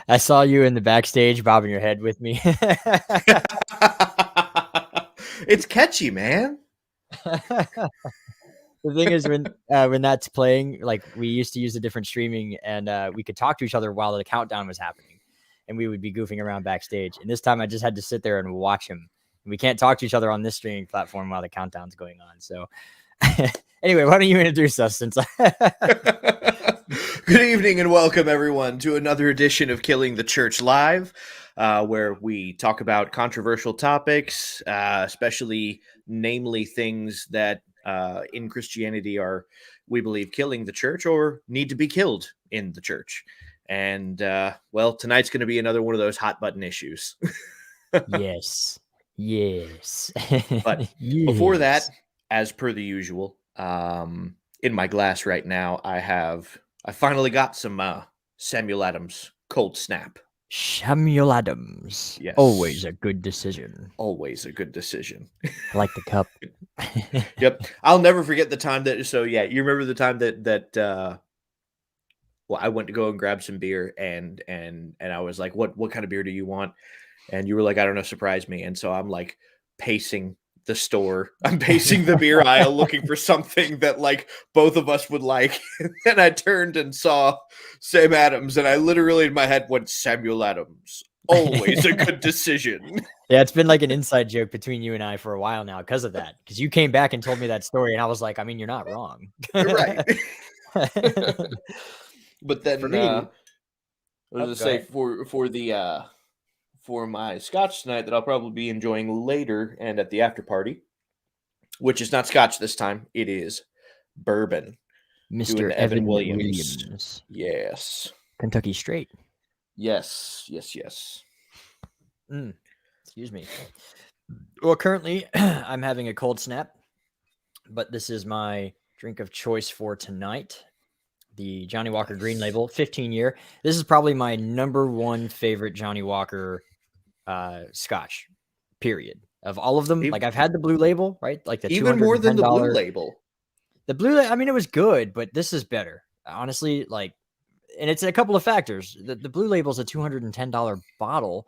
I saw you in the backstage bobbing your head with me. It's catchy, man. The thing is, when that's playing, like we used to use a different streaming, and we could talk to each other while the countdown was happening, and we would be goofing around backstage. And this time, I just had to sit there and watch him. We can't talk to each other on this streaming platform while the countdown's going on. So, anyway, why don't you introduce us? Since Good evening and welcome everyone to another edition of Killing the Church Live, where we talk about controversial topics, especially namely things that in Christianity are, we believe, killing the church or need to be killed in the church. And well, tonight's going to be another one of those hot button issues. yes. But before that, as per the usual, in my glass right now, I finally got some Samuel Adams Cold Snap. Samuel Adams. Yes. Always a good decision. Always a good decision. I like the cup. Yep. I'll never forget the time that, so yeah, you remember the time that well, I went to go and grab some beer and I was like, what kind of beer do you want? And you were like, I don't know, surprise me. And so I'm like pacing the store. I'm pacing the beer aisle looking for something that like both of us would like. And I turned and saw Sam Adams, and I literally in my head went, Samuel Adams. Always a good decision. Yeah, it's been like an inside joke between you and I for a while now because of that. Because you came back and told me that story, and I was like, I mean, you're not wrong. Right. But then For me, I was gonna say ahead. for my scotch tonight that I'll probably be enjoying later and at the after party, which is not scotch this time, it is bourbon. Mr. Evan Williams. Yes. Kentucky Straight. Yes. Excuse me. Well, currently I'm having a cold snap, but this is my drink of choice for tonight. The Johnny Walker Green Label, 15-year. This is probably my number one favorite Johnny Walker scotch, period. Of all of them, like I've had the Blue Label, right? Like the even more than the Blue Label. The Blue, I mean, it was good, but this is better. Honestly, like, and it's a couple of factors. The Blue Label is a $210 bottle,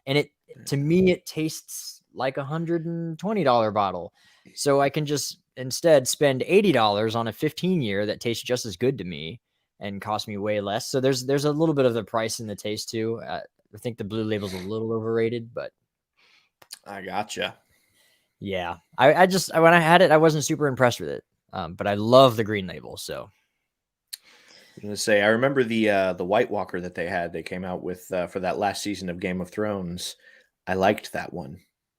and to me it tastes like a $120 bottle. So I can just instead spend $80 on a 15-year that tastes just as good to me and cost me way less. So there's a little bit of the price and the taste too. I think the Blue Label's a little overrated, but I gotcha. Yeah, I just when I had it, I wasn't super impressed with it. But I love the Green Label. So I'm gonna say I remember the White Walker that they came out with for that last season of Game of Thrones. I liked that one.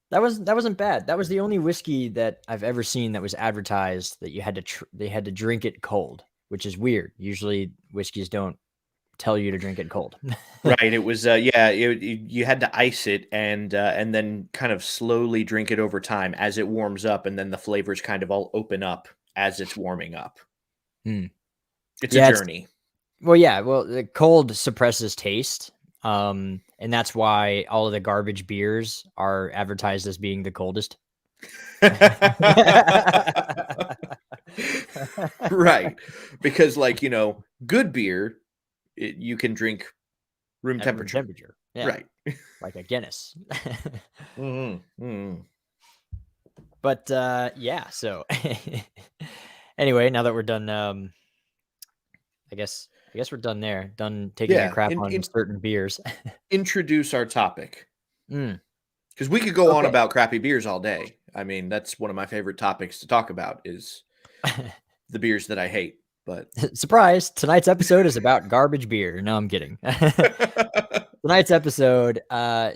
That wasn't bad. That was the only whiskey that I've ever seen that was advertised that you had they had to drink it cold, which is weird. Usually whiskeys don't tell you to drink it cold. Right. It was you had to ice it and then kind of slowly drink it over time as it warms up, and then the flavors kind of all open up as it's warming up. It's a journey. The cold suppresses taste. And that's why all of the garbage beers are advertised as being the coldest. Right. Because good beer, you can drink room temperature. Yeah. Right. Like a Guinness. Mm-hmm. But so anyway, now that we're done, I guess we're done there. Done taking a crap on certain beers. Introduce our topic. Because we could go on about crappy beers all day. I mean, that's one of my favorite topics to talk about is the beers that I hate. But surprise, tonight's episode is about garbage beer. No, I'm kidding. Tonight's episode,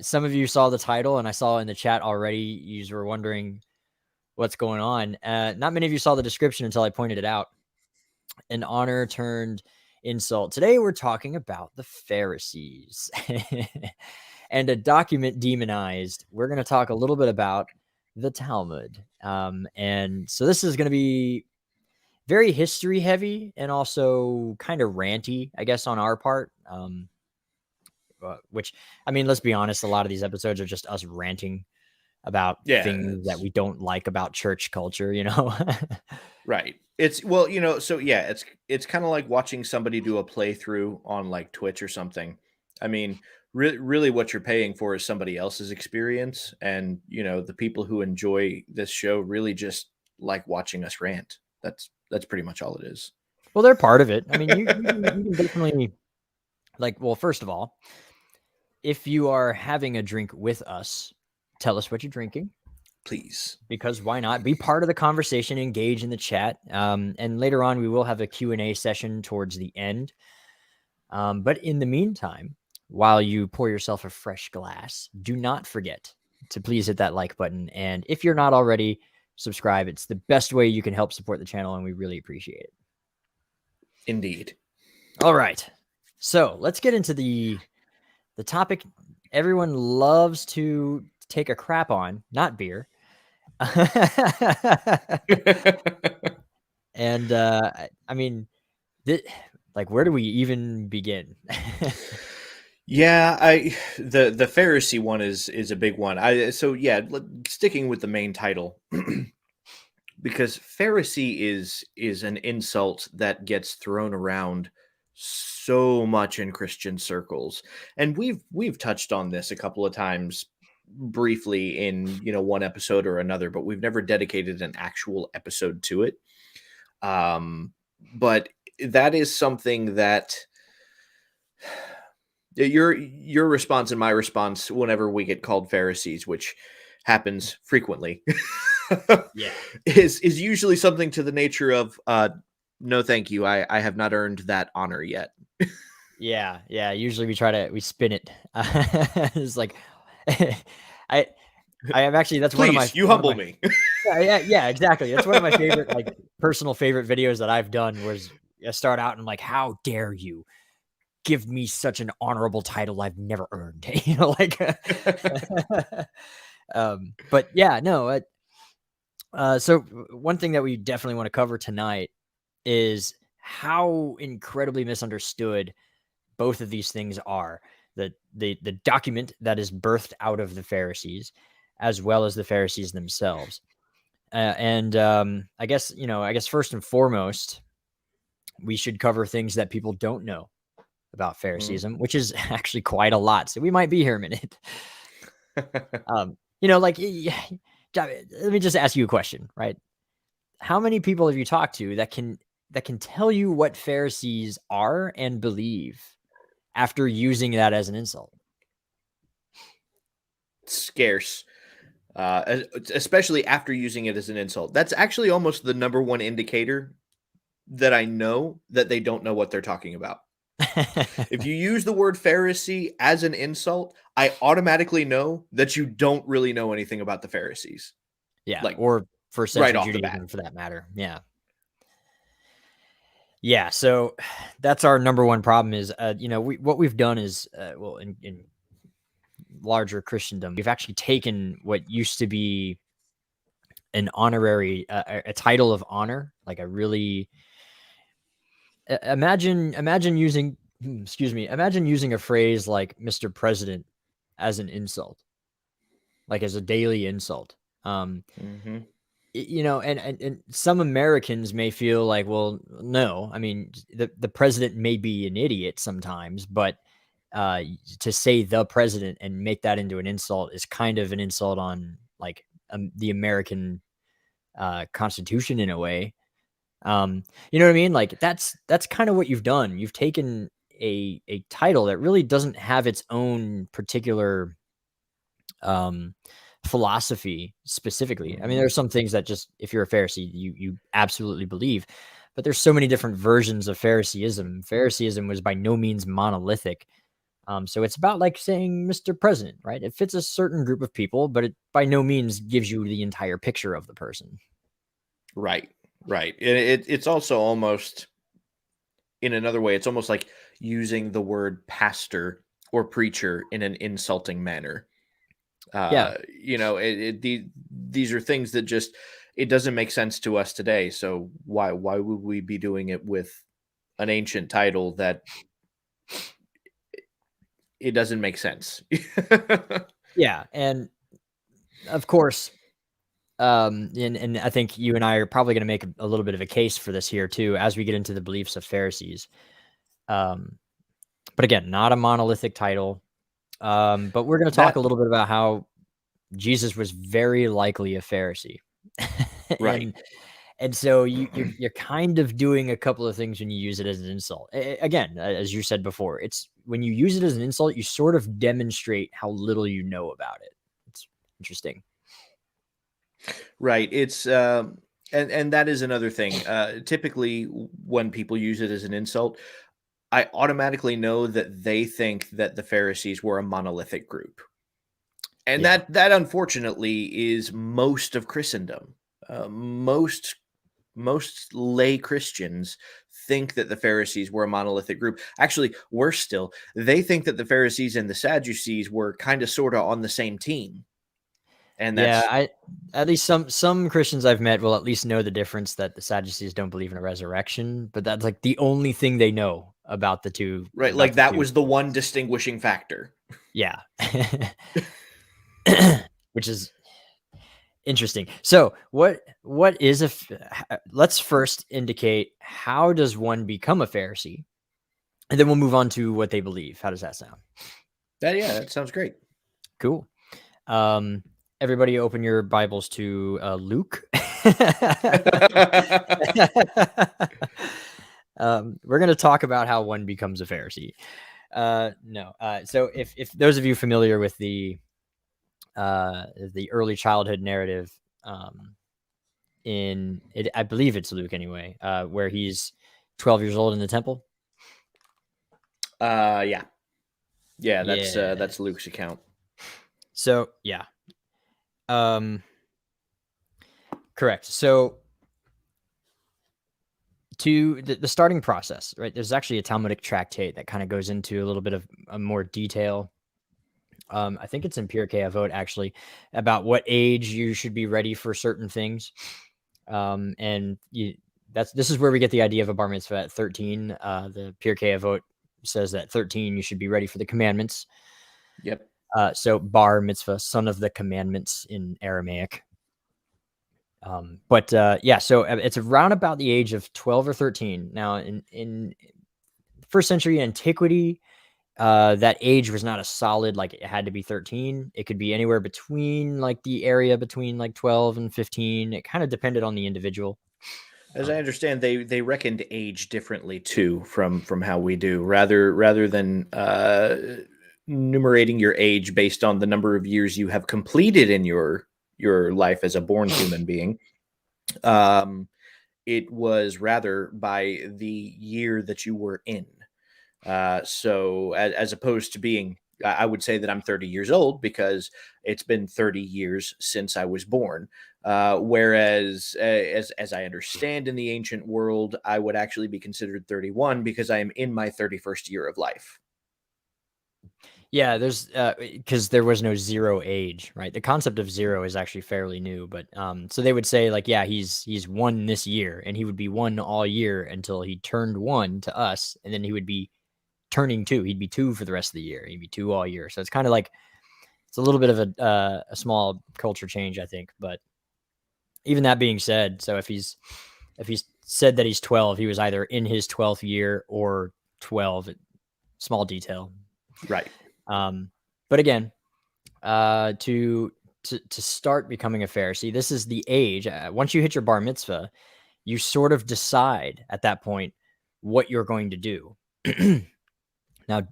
some of you saw the title, and I saw in the chat already, you were wondering what's going on. Not many of you saw the description until I pointed it out. An honor turned insult. Today we're talking about the Pharisees and a document demonized. We're going to talk a little bit about the Talmud. And so this is going to be very history heavy and also kind of ranty, I guess, on our part. Which, I mean, let's be honest, a lot of these episodes are just us ranting about things that we don't like about church culture, Right. It's it's kind of like watching somebody do a playthrough on like Twitch or something. I mean, really what you're paying for is somebody else's experience, and the people who enjoy this show really just like watching us rant. That's pretty much all it is. Well, they're part of it. I mean, you can definitely, like, well, first of all, if you are having a drink with us, tell us what you're drinking. Please. Because why not? Be part of the conversation, engage in the chat. And later on, we will have a Q&A session towards the end. But in the meantime, while you pour yourself a fresh glass, do not forget to please hit that like button. And if you're not already, subscribe. It's the best way you can help support the channel, and we really appreciate it. Indeed. All right. So let's get into the topic everyone loves to take a crap on, not beer. And I mean, like, where do we even begin? Yeah, the Pharisee one is a big one. Sticking with the main title, because Pharisee is an insult that gets thrown around so much in Christian circles, and we've touched on this a couple of times briefly in one episode or another, but we've never dedicated an actual episode to it. But that is something that your response and my response whenever we get called Pharisees, which happens frequently, is usually something to the nature of no thank you, I have not earned that honor yet. Yeah, usually we spin it. It's like I have actually, that's Please, one of my, you humble me. yeah, exactly. That's one of my favorite, like, personal favorite videos that I've done, was I start out and I'm like, how dare you give me such an honorable title I've never earned, like, but yeah, no. So one thing that we definitely want to cover tonight is how incredibly misunderstood both of these things are. The document that is birthed out of the Pharisees, as well as the Pharisees themselves. And I guess first and foremost, we should cover things that people don't know about Phariseeism, which is actually quite a lot. So we might be here a minute. Like, let me just ask you a question, right? How many people have you talked to that can tell you what Pharisees are and believe after using that as an insult? Scarce. Especially after using it as an insult. That's actually almost the number one indicator that I know that they don't know what they're talking about. If you use the word Pharisee as an insult, I automatically know that you don't really know anything about the Pharisees. Yeah, like, or first century right Judaism, for that matter. Yeah. So that's our number one problem is, what we've done is, in larger Christendom, we've actually taken what used to be an honorary, a title of honor, like a really, imagine using a phrase like Mr. President as an insult, like as a daily insult. And some Americans may feel like, well, no, I mean, the president may be an idiot sometimes, but to say the president and make that into an insult is kind of an insult on, like, the American Constitution in a way. You know what I mean? Like, that's kind of what you've done. You've taken a title that really doesn't have its own particular philosophy specifically. I mean, there's some things that just, if you're a Pharisee, you absolutely believe, but there's so many different versions of Phariseeism. Phariseeism was by no means monolithic. So it's about, like, saying Mr. President, right? It fits a certain group of people, but it by no means gives you the entire picture of the person. Right. It's also almost, in another way, it's almost like using the word pastor or preacher in an insulting manner. These are things that just, it doesn't make sense to us today. So why would we be doing it with an ancient title that it doesn't make sense? Yeah. And of course, and I think you and I are probably going to make a little bit of a case for this here too, as we get into the beliefs of Pharisees. But again, not a monolithic title. But we're going to talk That a little bit about how Jesus was very likely a Pharisee. right. And so you're kind of doing a couple of things when you use it as an insult. Again, as you said before, it's when you use it as an insult, you sort of demonstrate how little you know about it. It's interesting. Right. It's and that is another thing. Typically, when people use it as an insult, I automatically know that they think that the Pharisees were a monolithic group, and Yeah. that unfortunately is most of Christendom. Most lay Christians think that the Pharisees were a monolithic group. Actually, worse still, they think that the Pharisees and the Sadducees were kind of sort of on the same team, and Yeah, that's at least some Christians I've met will at least know the difference that the Sadducees don't believe in a resurrection, but that's like the only thing they know about the two right. about Like the that two. was the one distinguishing factor. Yeah. Which is interesting. So, what is let's first indicate how does one become a Pharisee? And then we'll move on to what they believe. How does that sound? That sounds great. Cool. Um, everybody open your Bibles to Luke. We're going to talk about how one becomes a Pharisee. No. So if those of you familiar with the early childhood narrative, in it, I believe it's Luke anyway, where he's 12 years old in the temple. Yeah. Yeah, Yeah. that's Luke's account. So yeah. Correct. So to the starting process, right? There's actually a Talmudic tractate that kind of goes into a little bit of more detail. I think it's in Pirkei Avot actually about what age you should be ready for certain things. And this is where we get the idea of a bar mitzvah at 13. The Pirkei Avot says that 13 you should be ready for the commandments. Yep. So bar mitzvah, son of the commandments in Aramaic. But yeah, so it's around about the age of 12 or 13. Now, in first century antiquity, that age was not a solid, like it had to be 13. It could be anywhere between like the area between like 12 and 15. It kind of depended on the individual. As I understand, they reckoned age differently too from how we do. Rather than numerating your age based on the number of years you have completed in your life as a born human being. It was rather by the year that you were in. So as opposed to being, I would say that I'm 30 years old because it's been 30 years since I was born. Whereas, as I understand in the ancient world, I would actually be considered 31 because I am in my 31st year of life. Yeah, there's because there was no zero age, right? The concept of zero is actually fairly new, but so they would say like, yeah, he's one this year, and he would be one all year until he turned one to us, and then he would be turning two. He'd be two for the rest of the year. He'd be two all year. So it's kind of like it's a little bit of a small culture change, I think. But even that being said, so if he's said that he's 12, he was either in his 12th year or 12. Small detail, Right. but again, to start becoming a Pharisee, this is the age. Once you hit your bar mitzvah, you sort of decide at that point what you're going to do. Now,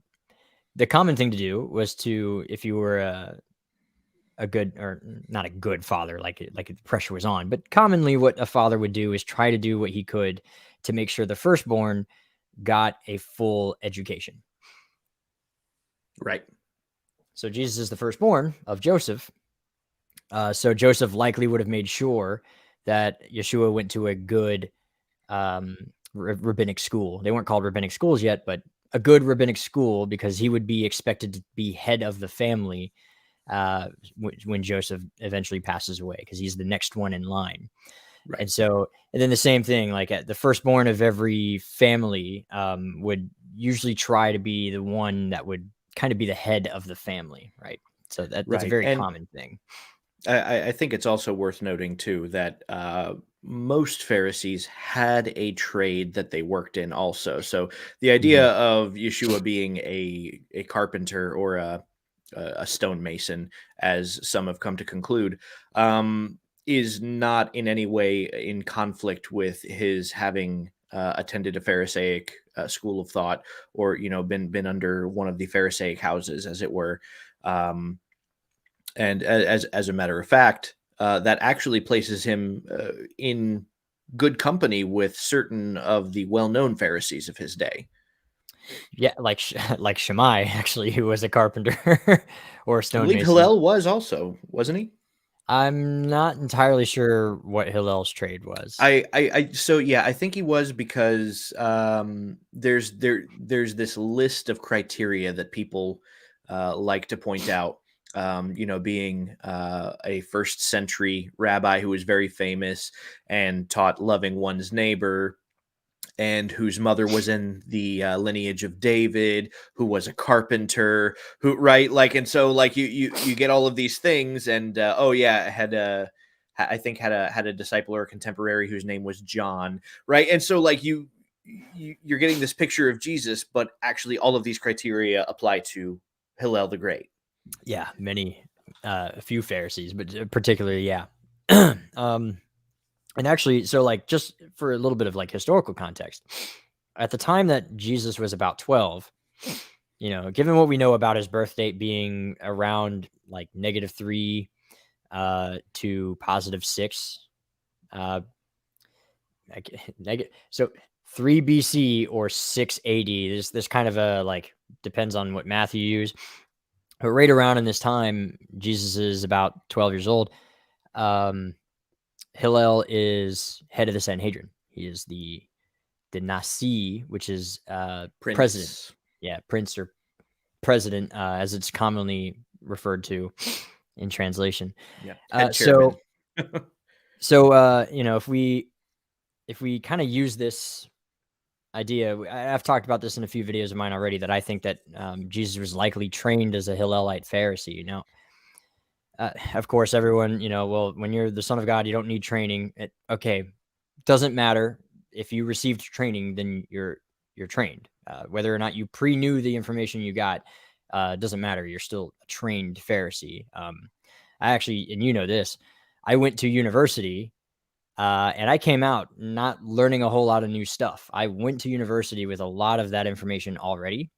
the common thing to do was to, if you were a good or not a good father, like the pressure was on, but commonly what a father would do is try to do what he could to make sure the firstborn got a full education. Right. So Jesus is the firstborn of Joseph. So Joseph likely would have made sure that Yeshua went to a good rabbinic school. They weren't called rabbinic schools yet, but a good rabbinic school because he would be expected to be head of the family when Joseph eventually passes away because he's the next one in line. Right. And so, and then the same thing, like the firstborn of every family would usually try to be the one that would kind of be the head of the family, right? So that's a Right. very And common thing. I think it's also worth noting too that most Pharisees had a trade that they worked in also. So the idea of Yeshua being a carpenter or a stonemason, as some have come to conclude, is not in any way in conflict with his having attended a Pharisaic school of thought, or been under one of the Pharisaic houses, as it were. And as a matter of fact, that actually places him in good company with certain of the well-known Pharisees of his day. Yeah, like Shammai, actually, who was a carpenter or a I believe stonemason. Hillel was also, wasn't he? I'm not entirely sure what Hillel's trade was. So yeah, I think he was, because there's this list of criteria that people like to point out. Being a first century rabbi who was very famous and taught loving one's neighbor, and whose mother was in the lineage of David, who was a carpenter, who, right, like, and so, like, you get all of these things, and oh yeah, I think had a disciple or a contemporary whose name was John, right, and so, like, you're getting this picture of Jesus, but actually all of these criteria apply to Hillel the Great. Yeah, a few Pharisees, but particularly, yeah. And actually, so, like, just for a little bit of like historical context, at the time that Jesus was about 12, given what we know about his birth date being around like -3 to +6, so 3 BC or 6 AD. This kind of depends on what math you use, but right around in this time, Jesus is about 12 years old. Hillel is head of the Sanhedrin. He is the Nasi, which is president. Yeah, prince or president, as it's commonly referred to in translation. Yeah, head chairman. If we kind of use this idea, I've talked about this in a few videos of mine already, that I think that Jesus was likely trained as a Hillelite Pharisee. Of course, everyone, well, when you're the Son of God, you don't need training. Okay, doesn't matter if you received training, then you're trained. Whether or not you pre-knew the information you got, doesn't matter. You're still a trained Pharisee. I actually, and this, I went to university, and I came out not learning a whole lot of new stuff. I went to university with a lot of that information already,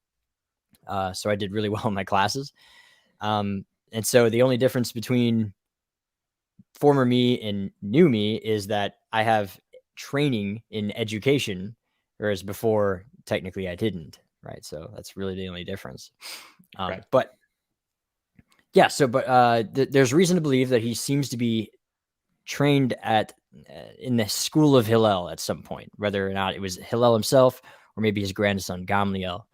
so I did really well in my classes. And so the only difference between former me and new me is that I have training in education, whereas before, technically, I didn't. Right. So that's really the only difference. Right. But yeah, there's reason to believe that he seems to be trained in the school of Hillel at some point, whether or not it was Hillel himself or maybe his grandson Gamliel.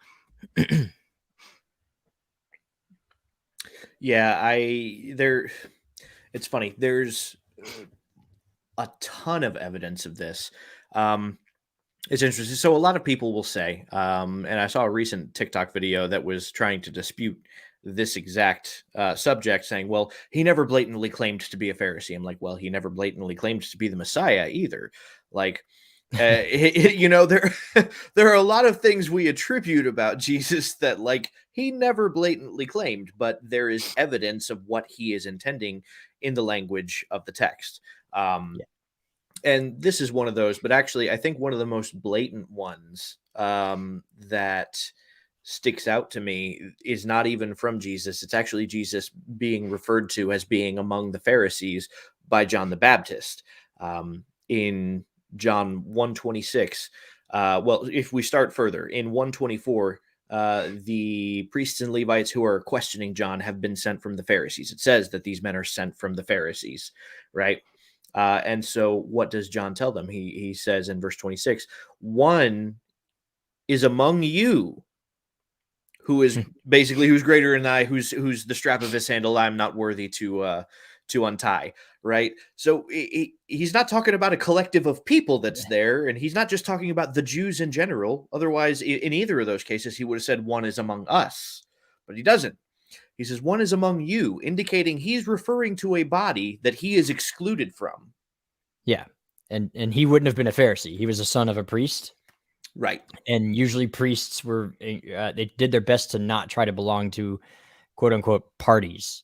Yeah, it's funny. There's a ton of evidence of this. It's interesting. So a lot of people will say, and I saw a recent TikTok video that was trying to dispute this exact subject, saying, well, he never blatantly claimed to be a Pharisee. I'm like, well, he never blatantly claimed to be the Messiah either. Like, there are a lot of things we attribute about Jesus that, like, he never blatantly claimed, but there is evidence of what he is intending in the language of the text. And this is one of those, but actually I think one of the most blatant ones that sticks out to me is not even from Jesus. It's actually Jesus being referred to as being among the Pharisees by John the Baptist. In John 1:26. Well, if we start further, in 1:24, the priests and Levites who are questioning John have been sent from the Pharisees. It says that these men are sent from the Pharisees, right? And so what does John tell them? He says in verse 26, one is among you who is basically who's greater than I, who's the strap of his sandal I'm not worthy to untie, right? So he's not talking about a collective of people that's there, and he's not just talking about the Jews in general. Otherwise, in either of those cases, he would have said one is among us, but he doesn't. He says one is among you, indicating he's referring to a body that he is excluded from. Yeah, and he wouldn't have been a Pharisee. He was a son of a priest. Right. And usually priests were, they did their best to not try to belong to quote unquote parties.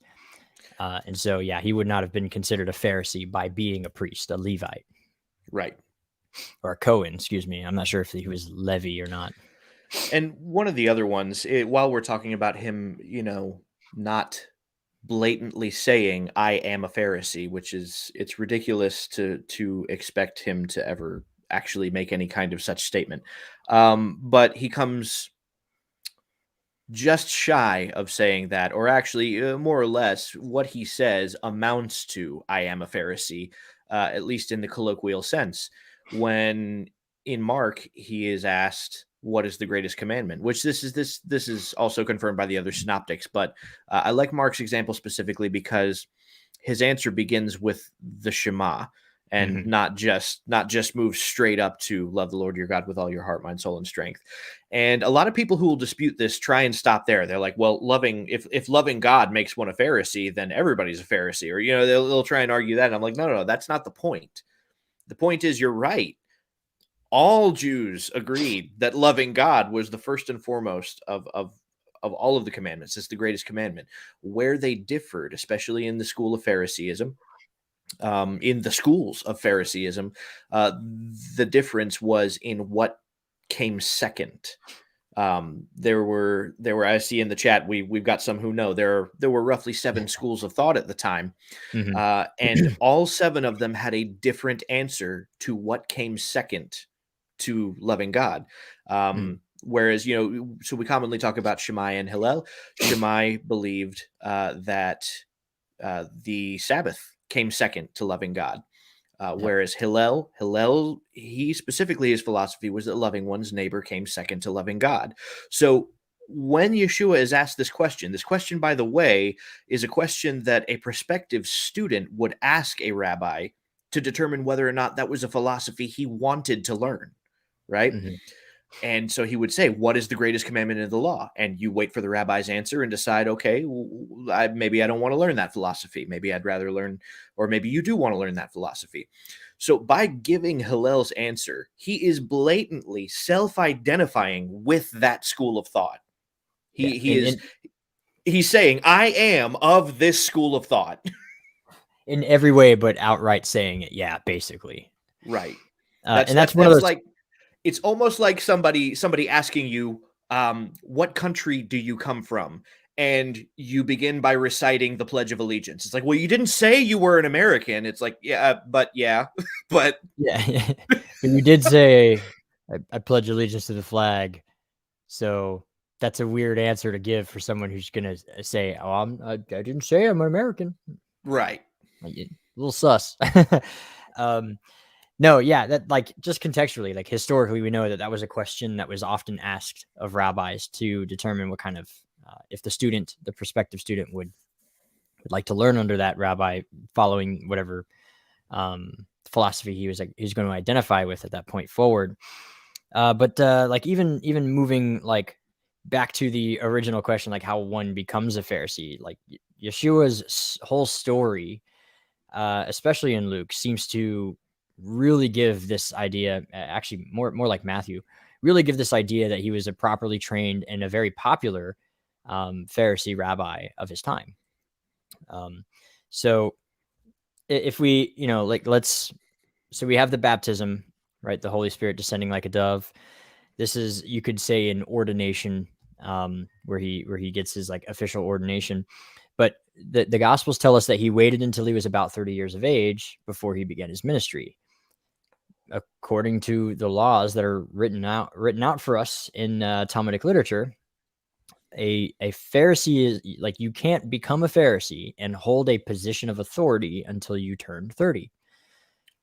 And so, yeah, he would not have been considered a Pharisee by being a priest, a Levite. Right. Or a Cohen, excuse me. I'm not sure if he was Levi or not. And one of the other ones, while we're talking about him, not blatantly saying I am a Pharisee, which is, it's ridiculous to expect him to ever actually make any kind of such statement. But he comes just shy of saying that, or actually, more or less, what he says amounts to I am a Pharisee, at least in the colloquial sense. When in Mark, he is asked, "What is the greatest commandment?" Which this is also confirmed by the other synoptics, but I like Mark's example specifically because his answer begins with the Shema, and Mm-hmm. not just moves straight up to love the Lord your God with all your heart, mind, soul, and strength. And a lot of people who will dispute this try and stop there. They're like, well, if loving God makes one a Pharisee, then everybody's a Pharisee, or they'll try and argue that. And I'm like, no, that's not the point. The point is, you're right. All Jews agreed that loving God was the first and foremost of all of the commandments. It's the greatest commandment. Where they differed, especially in the school of Phariseeism, in the schools of Phariseeism, the difference was in what came second. There were I see in the chat, we've got some who know there were roughly 7 schools of thought at the time, Mm-hmm. and all 7 of them had a different answer to what came second to loving God. Whereas, so we commonly talk about Shammai and Hillel. Shammai believed that the Sabbath came second to loving God. Whereas Hillel, he specifically, his philosophy was that loving one's neighbor came second to loving God. So when Yeshua is asked this question, by the way, is a question that a prospective student would ask a rabbi to determine whether or not that was a philosophy he wanted to learn, right? Mm-hmm. And so he would say, what is the greatest commandment in the law? And you wait for the rabbi's answer and decide, okay, maybe I don't want to learn that philosophy. Maybe I'd rather learn, or maybe you do want to learn that philosophy. So by giving Hillel's answer, he is blatantly self-identifying with that school of thought. He's saying, I am of this school of thought. In every way, but outright saying it. Yeah, basically. Right. And that's one of those. Like, it's almost like somebody asking you, what country do you come from? And you begin by reciting the Pledge of Allegiance. It's like, well, you didn't say you were an American. It's like, yeah, but but yeah. But you did say, I pledge allegiance to the flag. So that's a weird answer to give for someone who's going to say, oh, I didn't say I'm an American. Right. A little sus. No, yeah, that, like, just contextually, like, historically, we know that was a question that was often asked of rabbis to determine what kind of, if the prospective student would like to learn under that rabbi, following whatever philosophy he was going to identify with at that point forward. But like, even moving, like, back to the original question, like how one becomes a Pharisee, like Yeshua's whole story, especially in Luke, seems to really give this idea, actually more like Matthew, really give this idea that he was a properly trained and a very popular Pharisee rabbi of his time. So if we, so we have the baptism, right? The Holy Spirit descending like a dove. This is, you could say, an ordination, where he gets his, like, official ordination. But the Gospels tell us that he waited until he was about 30 years of age before he began his ministry. According to the laws that are written out for us in Talmudic literature, a Pharisee is, like, you can't become a Pharisee and hold a position of authority until you turn 30.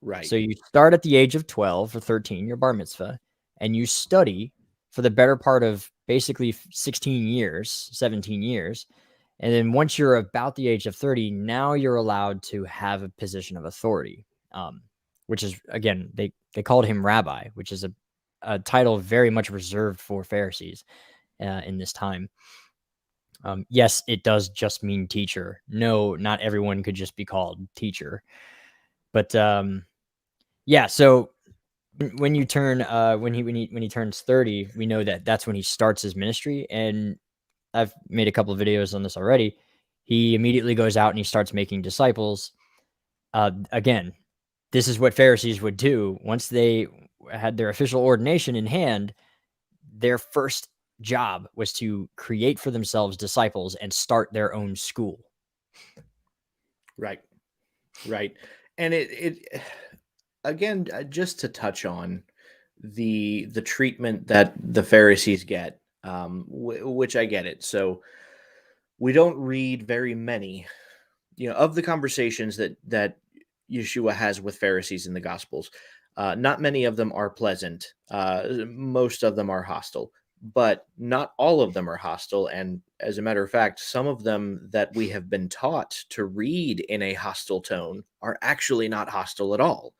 Right. So you start at the age of 12 or 13, your bar mitzvah, and you study for the better part of basically 16 years, 17 years. And then once you're about the age of 30, now you're allowed to have a position of authority, which is, again, they called him rabbi, which is a title very much reserved for Pharisees in this time. Yes, it does just mean teacher. No, not everyone could just be called teacher. But yeah, so when you turn when he turns 30, we know that that's when he starts his ministry. And I've made a couple of videos on this already. He immediately goes out and he starts making disciples. Again, this is what Pharisees would do once they had their official ordination in hand. Their first job was to create for themselves disciples and start their own school. Right. And it again, just to touch on the treatment that the Pharisees get, which I get it. So we don't read very many, of the conversations that Yeshua has with Pharisees in the Gospels. Not many of them are pleasant. Most of them are hostile, but not all of them are hostile. And as a matter of fact, some of them that we have been taught to read in a hostile tone are actually not hostile at all.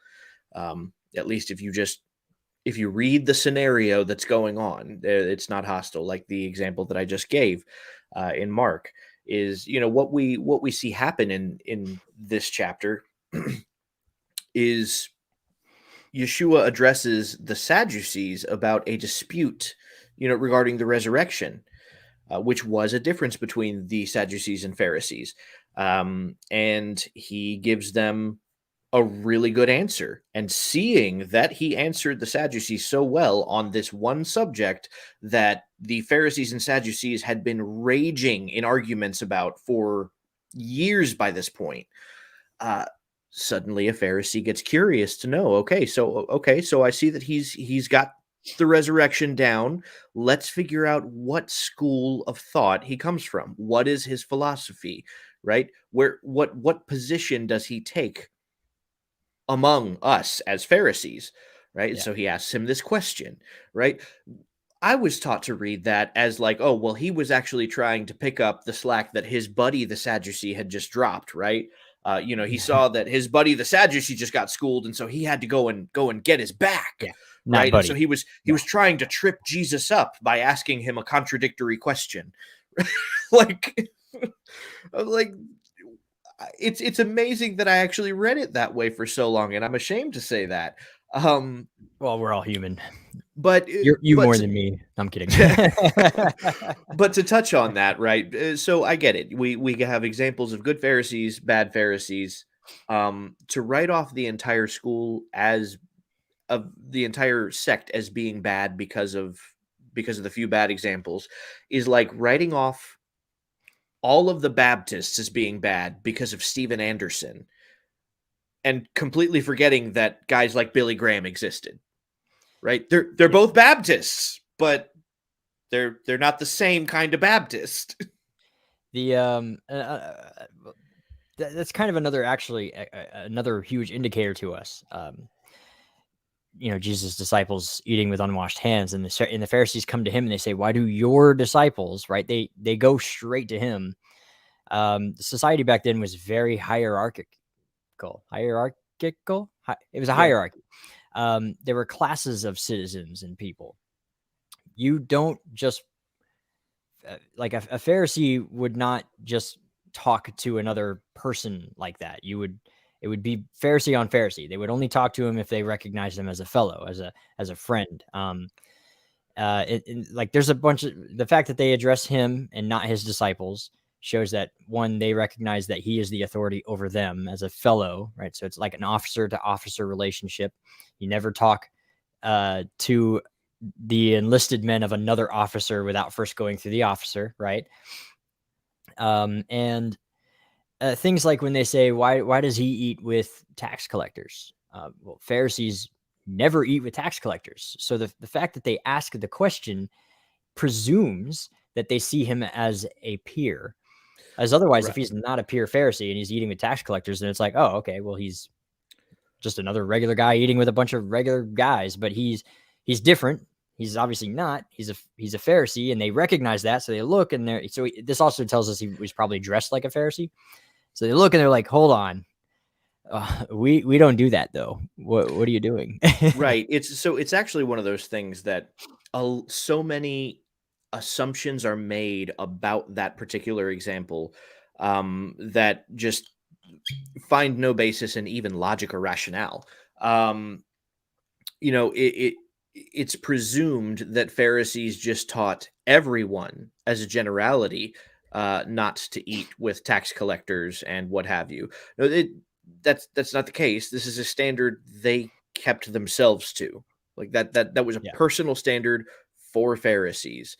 At least if you read the scenario that's going on, it's not hostile. Like the example that I just gave in Mark is, what we see happen in this chapter is Yeshua addresses the Sadducees about a dispute, regarding the resurrection, which was a difference between the Sadducees and Pharisees. And he gives them a really good answer. And seeing that he answered the Sadducees so well on this one subject that the Pharisees and Sadducees had been raging in arguments about for years by this point, suddenly a Pharisee gets curious to know, okay, so I see that he's got the resurrection down. Let's figure out what school of thought he comes from. What is his philosophy, right? What position does he take among us as Pharisees, right? Yeah. So he asks him this question, right? I was taught to read that as like, oh, well, he was actually trying to pick up the slack that his buddy, the Sadducee, had just dropped, right? He saw that his buddy, the Sadducee, just got schooled, and so he had to go and get his back, Yeah. Not right? And so buddy. he was trying to trip Jesus up by asking him a contradictory question, like, like it's amazing that I actually read it that way for so long, and I'm ashamed to say that. Well, we're all human. But You more than me. I'm kidding. But to touch on that, right? So I get it. We have examples of good Pharisees, bad Pharisees. To write off the entire school as of the entire sect as being bad because of the few bad examples is like writing off all of the Baptists as being bad because of Stephen Anderson and completely forgetting that guys like Billy Graham existed. Right? They're both Baptists, but they're not the same kind of Baptist. The that's kind of another another huge indicator to us. Jesus' disciples eating with unwashed hands, and the Pharisees come to him and they say, "Why do your disciples?" Right? They go straight to him. The society back then was very hierarchical. It was a Yeah. hierarchy. There were classes of citizens and people. You don't just like a Pharisee would not just talk to another person like that. It would be Pharisee on Pharisee. They would only talk to him if they recognized him as a fellow, as a friend. Like there's a bunch of the fact that they address him and not his disciples shows that one, they recognize that he is the authority over them as a fellow, right? So it's like an officer to officer relationship. You never talk to the enlisted men of another officer without first going through the officer, right? And things like when they say, why does he eat with tax collectors? Well, Pharisees never eat with tax collectors. So the fact that they ask the question presumes that they see him as a peer. As otherwise, if he's not a peer Pharisee and he's eating with tax collectors, then it's like, oh, okay, well, he's just another regular guy eating with a bunch of regular guys, but he's different. He's obviously not. He's a Pharisee, and they recognize that, so they look and they're so. This also tells us he was probably dressed like a Pharisee. So they look and they're like, "Hold on, we don't do that though. What are you doing?" Right. It's actually one of those things that so many assumptions are made about that particular example that just find no basis in even logic or rationale. It it's presumed that Pharisees just taught everyone as a generality not to eat with tax collectors and what have you. No, that's not the case. This is a standard they kept themselves to. Like that was a Yeah. personal standard for Pharisees.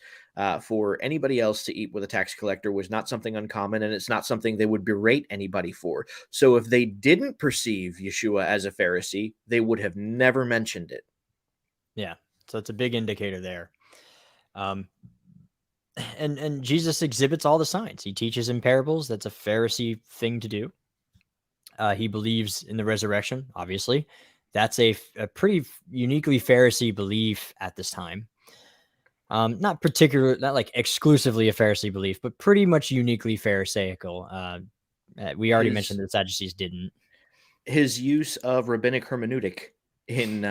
For anybody else to eat with a tax collector was not something uncommon, and it's not something they would berate anybody for. So if they didn't perceive Yeshua as a Pharisee, they would have never mentioned it. Yeah. So it's a big indicator there. And Jesus exhibits all the signs. He teaches in parables. That's a Pharisee thing to do. He believes in the resurrection, obviously. That's a pretty uniquely Pharisee belief at this time. Not like exclusively a Pharisee belief, but pretty much uniquely Pharisaical. We already mentioned that the Sadducees didn't. His use of rabbinic hermeneutic in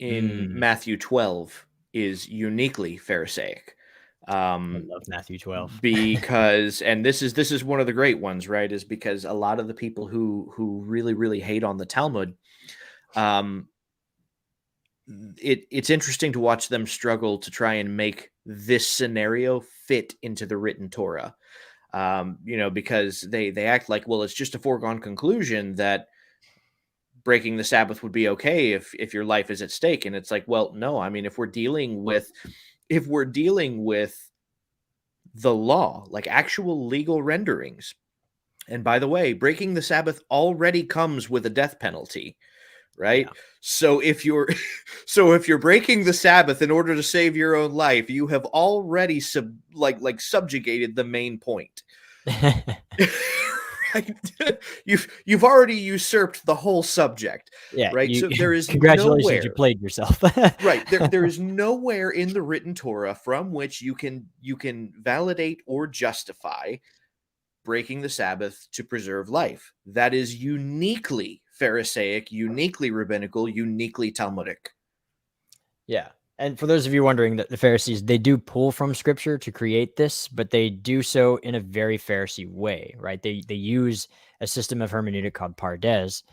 Matthew 12 is uniquely Pharisaic. I love Matthew 12 because, and this is one of the great ones, right? Is because a lot of the people who really hate on the Talmud, it's interesting to watch them struggle to try and make this scenario fit into the written Torah. Because they act like, well, it's just a foregone conclusion that breaking the Sabbath would be okay if your life is at stake. And it's like, well, no, I mean, if we're dealing with the law, like actual legal renderings, and by the way, breaking the Sabbath already comes with a death penalty, right? Yeah. So if you're breaking the Sabbath in order to save your own life, you have already subjugated the main point. Right? You've already usurped the whole subject. Yeah, right. So there is congratulations, nowhere, you played yourself. Right. There is nowhere in the written Torah from which you can validate or justify breaking the Sabbath to preserve life. That is uniquely Pharisaic, uniquely rabbinical, uniquely Talmudic. Yeah. And for those of you wondering, that the Pharisees, they do pull from scripture to create this, but they do so in a very Pharisee way, right? They use a system of hermeneutic called pardes.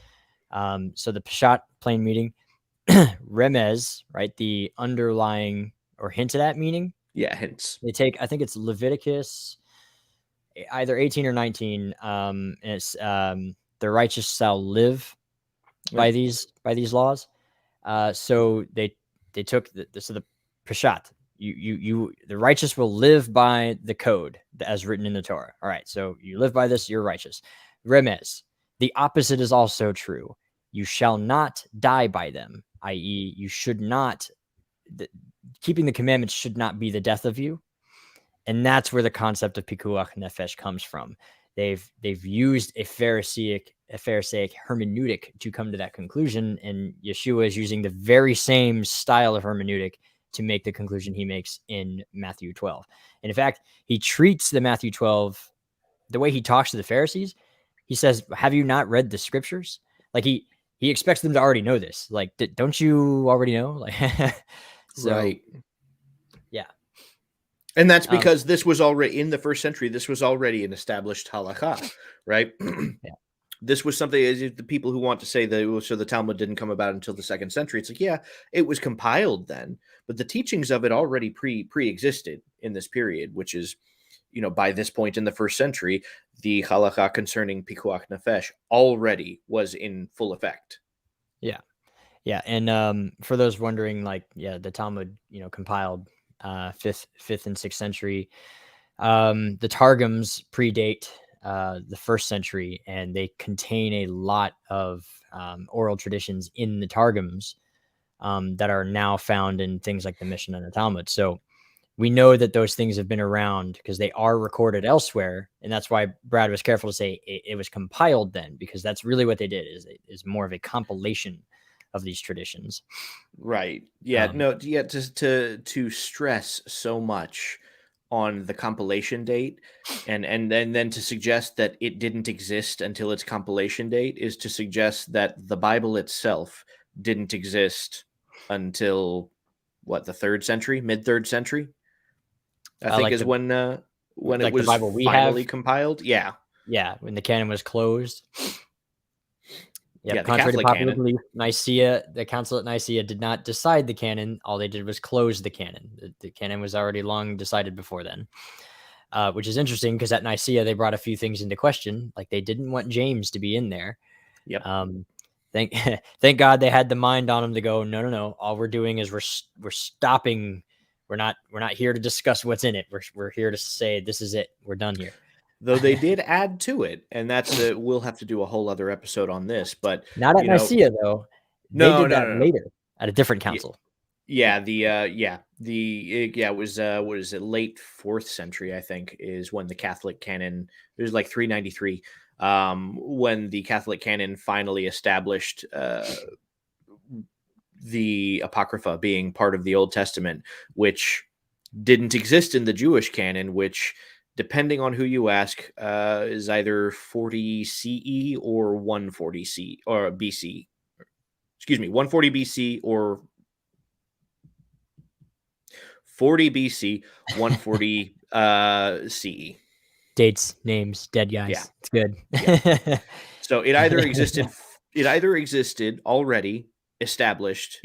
So the Peshat, plain meaning, remez, right? The underlying or hinted at meaning. Yeah, hints. They take, I think it's Leviticus, either 18 or 19. And it's the righteous shall live by these laws. So they took the Peshat. The righteous will live by the code as written in the Torah. All right, so you live by this, you're righteous. Remez, the opposite is also true. You shall not die by them, i.e., you should not. Keeping the commandments should not be the death of you, and that's where the concept of pikuach nefesh comes from. They've used a Pharisaic hermeneutic to come to that conclusion, and Yeshua is using the very same style of hermeneutic to make the conclusion he makes in Matthew 12. And in fact, he treats the Matthew 12, the way he talks to the Pharisees, he says, have you not read the scriptures? Like he expects them to already know this. Like, don't you already know? Like, so, right. Yeah. And that's because this was already in the first century. This was already an established halakha, right? Yeah. This was something, the people who want to say that so the Talmud didn't come about until the second century. It's like, yeah, it was compiled then, but the teachings of it already pre-existed in this period, which is, by this point in the first century, the halakha concerning pikuach nefesh already was in full effect. Yeah. Yeah. And for those wondering, the Talmud, compiled 5th and 6th century. The Targums predate the 1st century, and they contain a lot of oral traditions in the Targums that are now found in things like the Mishnah and the Talmud. So we know that those things have been around because they are recorded elsewhere, and that's why Brad was careful to say it was compiled then, because that's really what they did. Is more of a compilation of these traditions. Right. Yeah. To stress so much on the compilation date and then to suggest that it didn't exist until its compilation date is to suggest that the Bible itself didn't exist until what, the 3rd century, mid-3rd century, I think, is when it was the Bible finally compiled. Yeah. Yeah. When the canon was closed. Yep. Yeah, the Contrary to Catholic popular canon. belief, the Council at Nicaea did not decide the canon. All they did was close the canon. The canon was already long decided before then, which is interesting because at Nicaea they brought a few things into question. Like they didn't want James to be in there. Yep. Thank thank God they had the mind on him to go, no. All we're doing is we're stopping. We're not here to discuss what's in it. We're here to say this is it. We're done here. Though they did add to it, and we'll have to do a whole other episode on this. But Not at Nicaea though. They no, did that no. later at a different council. Yeah, it was what is it, late 4th century, I think, is when the Catholic canon, it was like 393, when the Catholic canon finally established the Apocrypha being part of the Old Testament, which didn't exist in the Jewish canon, which, depending on who you ask, is either 40 CE or 140 C or BC. Excuse me, 140 BC or 40 BC, 140 CE. Dates, names, dead guys. Yeah. It's good. Yeah. So it either existed already established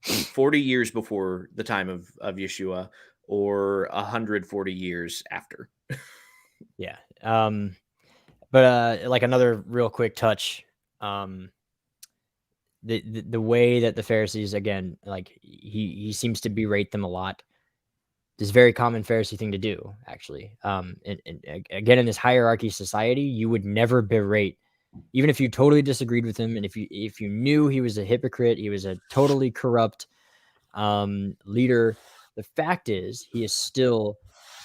40 years before the time of Yeshua, or 140 years after. Yeah. But like another real quick touch, the way that the Pharisees, again, like he seems to berate them a lot. This very common Pharisee thing to do, actually. And again, in this hierarchy society, you would never berate, even if you totally disagreed with him, and if you knew he was a hypocrite, he was a totally corrupt leader. The fact is, he is still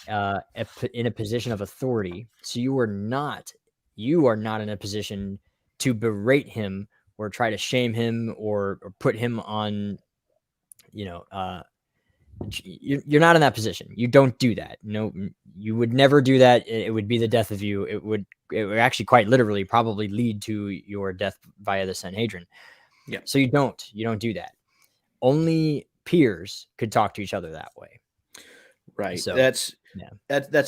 in a position of authority. So you are not in a position to berate him or try to shame him or put him on, you're not in that position. You don't do that. No, you would never do that. It would be the death of you. It would actually quite literally probably lead to your death via the Sanhedrin. Yeah. So you don't do that. Only peers could talk to each other that way. Right. So that's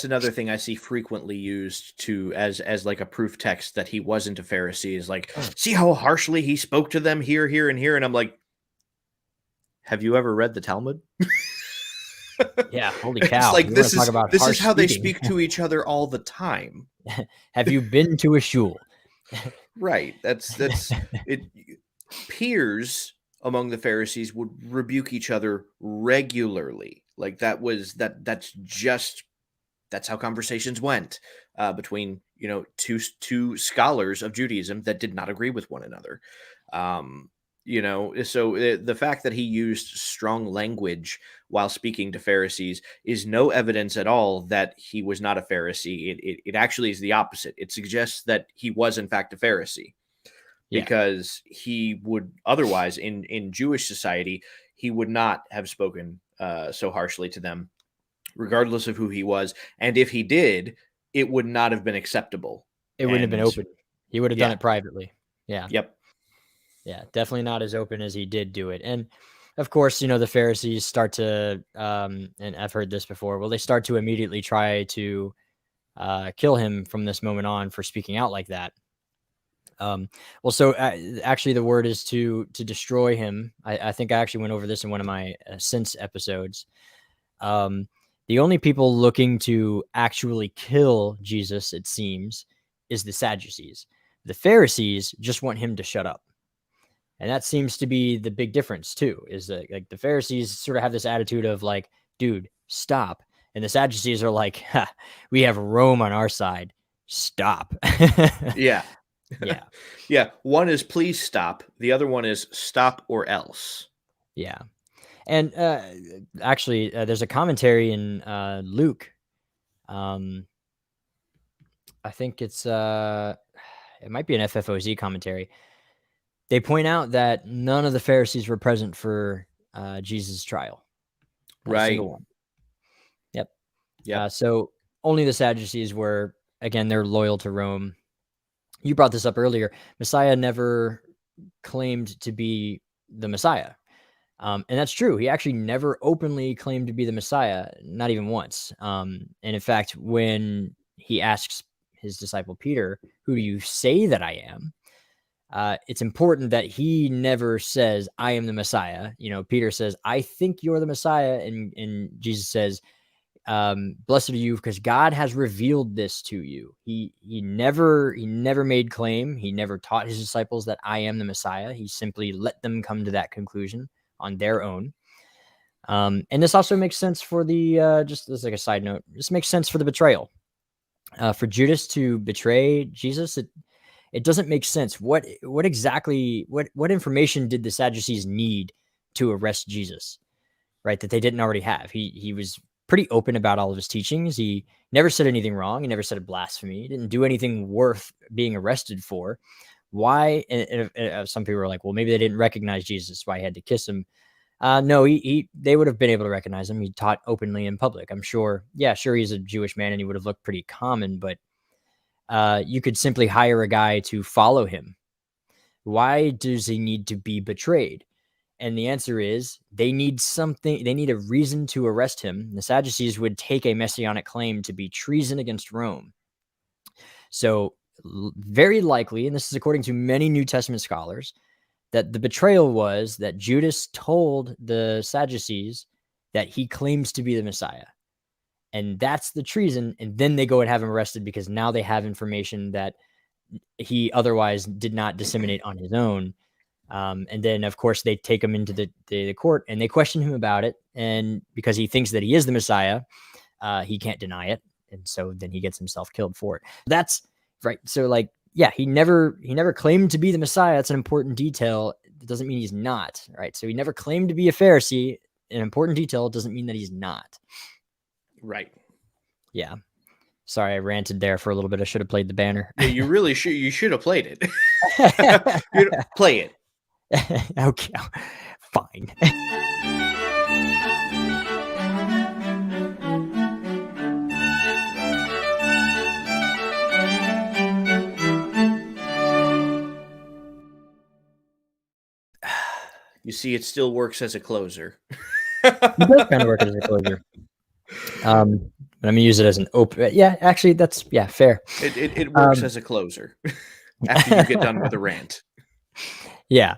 another thing I see frequently used as like a proof text that he wasn't a Pharisee, is like, see how harshly he spoke to them here, here, and here. And I'm like, have you ever read the Talmud? Yeah, holy cow. It's like, this is how they speaking. speak to each other all the time. Have you been to a shul? Right. That's it. Peers among the Pharisees would rebuke each other regularly. Like that's how conversations went between, two scholars of Judaism that did not agree with one another. So the fact that he used strong language while speaking to Pharisees is no evidence at all that he was not a Pharisee. It actually is the opposite. It suggests that he was in fact a Pharisee, because he would otherwise, in Jewish society, he would not have spoken so harshly to them, regardless of who he was. And if he did, it would not have been acceptable. It wouldn't have been open. He would have done it privately. Yeah. Yep. Yeah, definitely not as open as he did do it. And of course, the Pharisees start to, and I've heard this before, well, they start to immediately try to kill him from this moment on for speaking out like that. Actually, the word is to destroy him. I think I actually went over this in one of my since episodes. The only people looking to actually kill Jesus, it seems, is the Sadducees. The Pharisees just want him to shut up. And that seems to be the big difference too, is that like the Pharisees sort of have this attitude of like, dude, stop. And the Sadducees are like, we have Rome on our side. Stop. Yeah. Yeah. Yeah. One is please stop. The other one is stop or else. Yeah. And actually, there's a commentary in Luke. I think it might be an FFOZ commentary. They point out that none of the Pharisees were present for Jesus' trial. Not a single one. Yep. Yeah. So only the Sadducees were. Again, they're loyal to Rome. You brought this up earlier. Messiah never claimed to be the Messiah. And that's true. He actually never openly claimed to be the Messiah, not even once. And in fact, when he asks his disciple Peter, who do you say that I am? it's important that he never says, I am the Messiah. Peter says, I think you're the Messiah. And Jesus says, blessed are you because God has revealed this to you. He never made claim. He never taught his disciples that I am the Messiah. He simply let them come to that conclusion on their own. And this also makes sense for the, just as like a side note, this makes sense for the betrayal. For Judas to betray Jesus, it doesn't make sense. What information did the Sadducees need to arrest Jesus, right? That they didn't already have. He was pretty open about all of his teachings. He never said anything wrong. He never said a blasphemy. He didn't do anything worth being arrested for. Why? And some people are like, well, maybe they didn't recognize Jesus, why he had to kiss him. No, they would have been able to recognize him. He taught openly in public. I'm sure. Yeah, sure, he's a Jewish man and he would have looked pretty common, but you could simply hire a guy to follow him. Why does he need to be betrayed? And the answer is they need something. They need a reason to arrest him. The Sadducees would take a messianic claim to be treason against Rome. So very likely, and this is according to many New Testament scholars, that the betrayal was that Judas told the Sadducees that he claims to be the Messiah. And that's the treason. And then they go and have him arrested because now they have information that he otherwise did not disseminate on his own. And then, of course, they take him into the court and they question him about it. And because he thinks that he is the Messiah, he can't deny it. And so then he gets himself killed for it. That's right. So like, yeah, he never claimed to be the Messiah. That's an important detail. It doesn't mean he's not, right? So he never claimed to be a Pharisee. An important detail doesn't mean that he's not. Right. Yeah. Sorry, I ranted there for a little bit. I should have played the banner. Yeah, you really should. You should have played it. Play it. Okay, fine. You see, it still works as a closer. It does kind of work as a closer. But I'm gonna use it as an open. Yeah, actually, that's fair. It works as a closer after you get done with a rant. Yeah.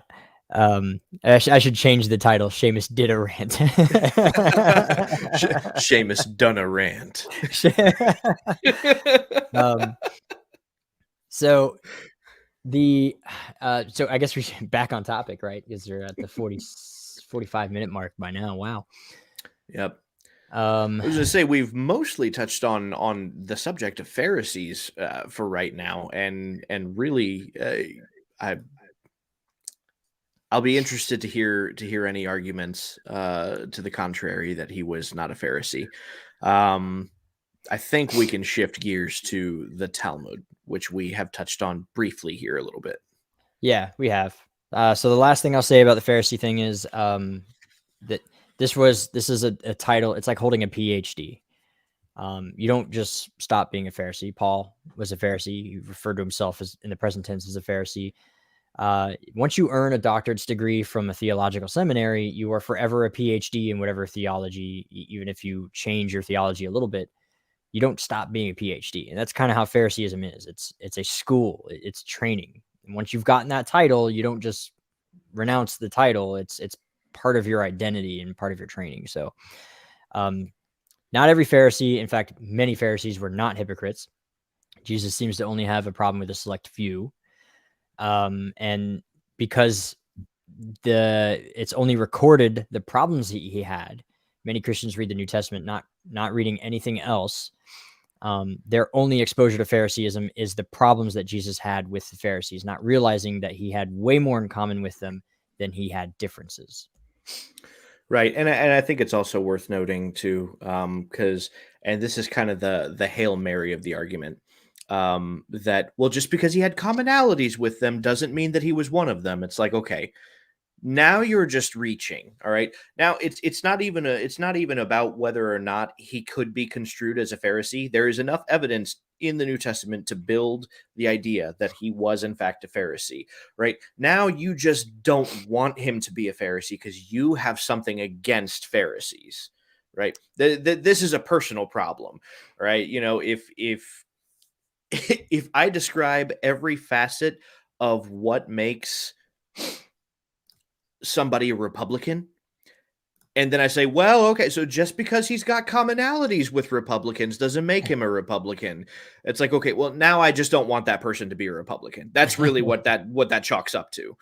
I should change the title. Seamus did a rant. Seamus done a rant. So I guess we should back on topic, right? Because they're at the 45-minute mark by now. Wow. Yep. I was going to say we've mostly touched on the subject of Pharisees for right now, and really, I'll be interested to hear any arguments to the contrary that he was not a Pharisee. I think we can shift gears to the Talmud, which we have touched on briefly here a little bit. Yeah, we have. So the last thing I'll say about the Pharisee thing is that this is a title. It's like holding a PhD. You don't just stop being a Pharisee. Paul was a Pharisee. He referred to himself as in the present tense as a Pharisee. Once you earn a doctorate's degree from a theological seminary, you are forever a PhD in whatever theology, even if you change your theology a little bit, you don't stop being a PhD. And that's kind of how Phariseeism is. It's a school, it's training. And once you've gotten that title, you don't just renounce the title. It's part of your identity and part of your training. So, not every Pharisee, in fact, many Pharisees were not hypocrites. Jesus seems to only have a problem with a select few. And because it's only recorded the problems he had, many Christians read the New Testament, not reading anything else. Their only exposure to Phariseeism is the problems that Jesus had with the Pharisees, not realizing that he had way more in common with them than he had differences. Right. And I think it's also worth noting too, because, and this is kind of the Hail Mary of the argument, that, well, just because he had commonalities with them doesn't mean that he was one of them. It's like, okay, now you're just reaching. All right. Now it's not even about whether or not he could be construed as a Pharisee. There is enough evidence in the New Testament to build the idea that he was in fact a Pharisee. Right. Now you just don't want him to be a Pharisee because you have something against Pharisees. Right. This is a personal problem. Right. You know, if I describe every facet of what makes somebody a Republican. And then I say, well, okay, so just because he's got commonalities with Republicans doesn't make him a Republican. It's like, okay, well, now I just don't want that person to be a Republican. That's really what that chalks up to.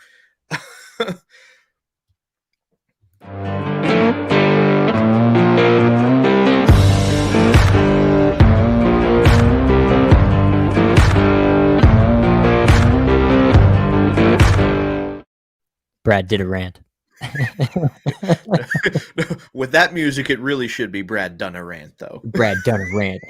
Brad did a rant. With that music, it really should be Brad done a rant, though. Brad done a rant.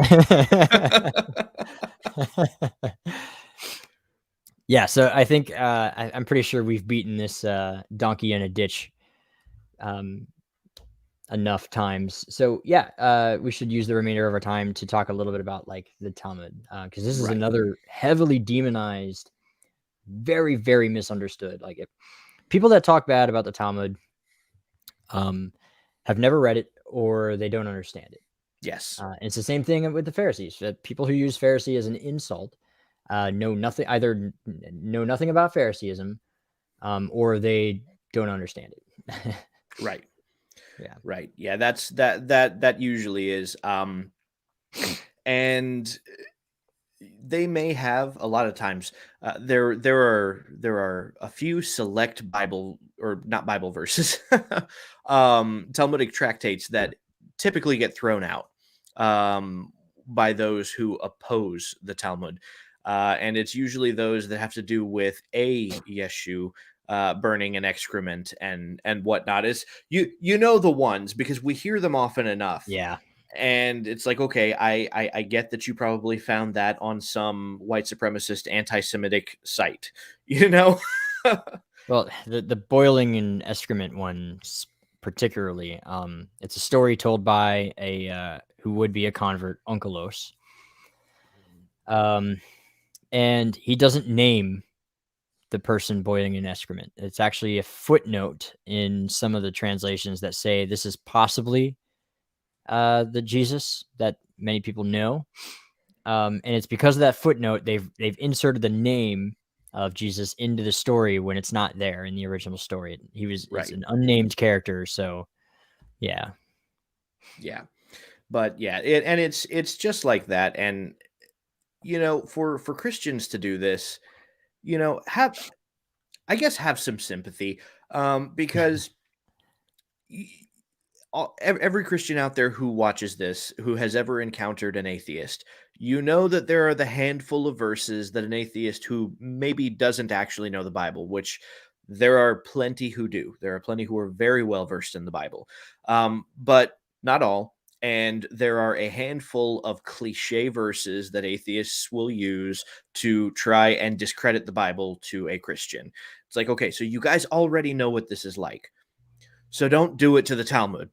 Yeah, so I think I'm pretty sure we've beaten this donkey in a ditch enough times. So yeah, we should use the remainder of our time to talk a little bit about like the Talmud, because this is Right. another heavily demonized, very, very misunderstood. Like if people that talk bad about the Talmud have never read it or they don't understand it. Yes. It's the same thing with the Pharisees. People who use Pharisee as an insult know nothing, either know nothing about Phariseeism, or they don't understand it. Right. Yeah. Right. Yeah, that usually is. And they may have a lot of times there are a few select Bible, or not Bible verses, Talmudic tractates that typically get thrown out by those who oppose the Talmud, and it's usually those that have to do with a yeshu, burning an excrement and whatnot. Is you know the ones, because we hear them often enough. Yeah. And it's like, okay, I get that you probably found that on some white supremacist anti-Semitic site, you know? Well, the boiling and excrement ones particularly, it's a story told by a who would be a convert, Onkelos. And he doesn't name the person boiling in excrement. It's actually a footnote in some of the translations that say this is possibly the Jesus that many people know. And it's because of that footnote they've inserted the name of Jesus into the story when it's not there in the original story. It's Right. an unnamed character, so yeah. Yeah. But yeah, it's just like that. And for Christians to do this, have some sympathy, because every Christian out there who watches this, who has ever encountered an atheist, that there are the handful of verses that an atheist who maybe doesn't actually know the Bible, which there are plenty who do. There are plenty who are very well versed in the Bible, but not all. And there are a handful of cliche verses that atheists will use to try and discredit the Bible to a Christian. It's like, okay, so you guys already know what this is like, so don't do it to the Talmud.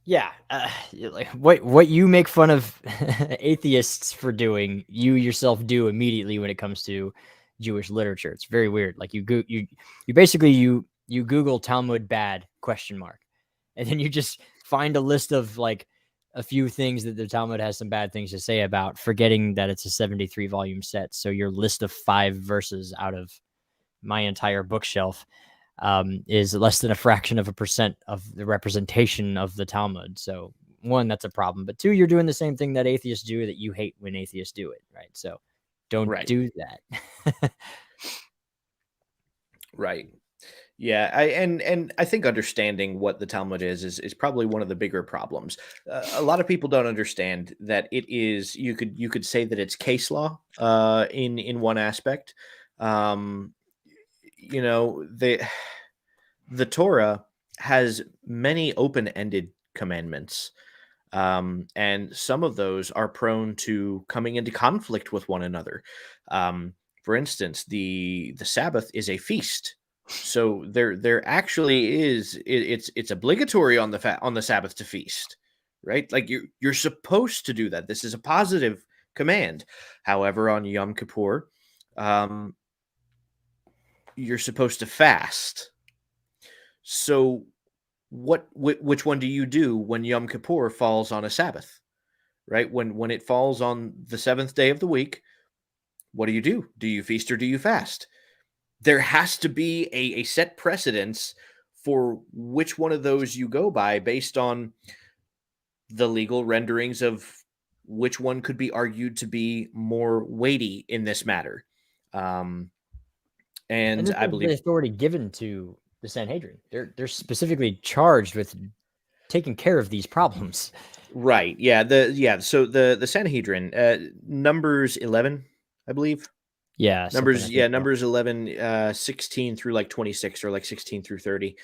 Yeah, like what you make fun of atheists for doing, you yourself do immediately when it comes to Jewish literature. It's very weird. Like you basically you Google Talmud bad ? And then you just find a list of like a few things that the Talmud has some bad things to say about, forgetting that it's a 73 volume set. So your list of 5 verses out of my entire bookshelf is less than a fraction of a percent of the representation of the Talmud. So 1, that's a problem. But 2, you're doing the same thing that atheists do that you hate when atheists do it, right? So don't do that. Right. Yeah, and I think understanding what the Talmud is probably one of the bigger problems. A lot of people don't understand that it is. You could say that it's case law in one aspect. The Torah has many open-ended commandments, and some of those are prone to coming into conflict with one another. For instance, the Sabbath is a feast. So there actually is, it's obligatory on the Sabbath to feast, right? Like you're supposed to do that. This is a positive command. However, on Yom Kippur, you're supposed to fast. So which one do you do when Yom Kippur falls on a Sabbath, right? When it falls on the 7th day of the week, what do you do? Do you feast or do you fast? There has to be a set precedence for which one of those you go by based on the legal renderings of which one could be argued to be more weighty in this matter. And And this I is the believe, authority given to the Sanhedrin. They're specifically charged with taking care of these problems. right, so the Sanhedrin, Numbers 11, I believe. Yeah, something I think so. Numbers 11, 16 through like 26, or like 16 through 30.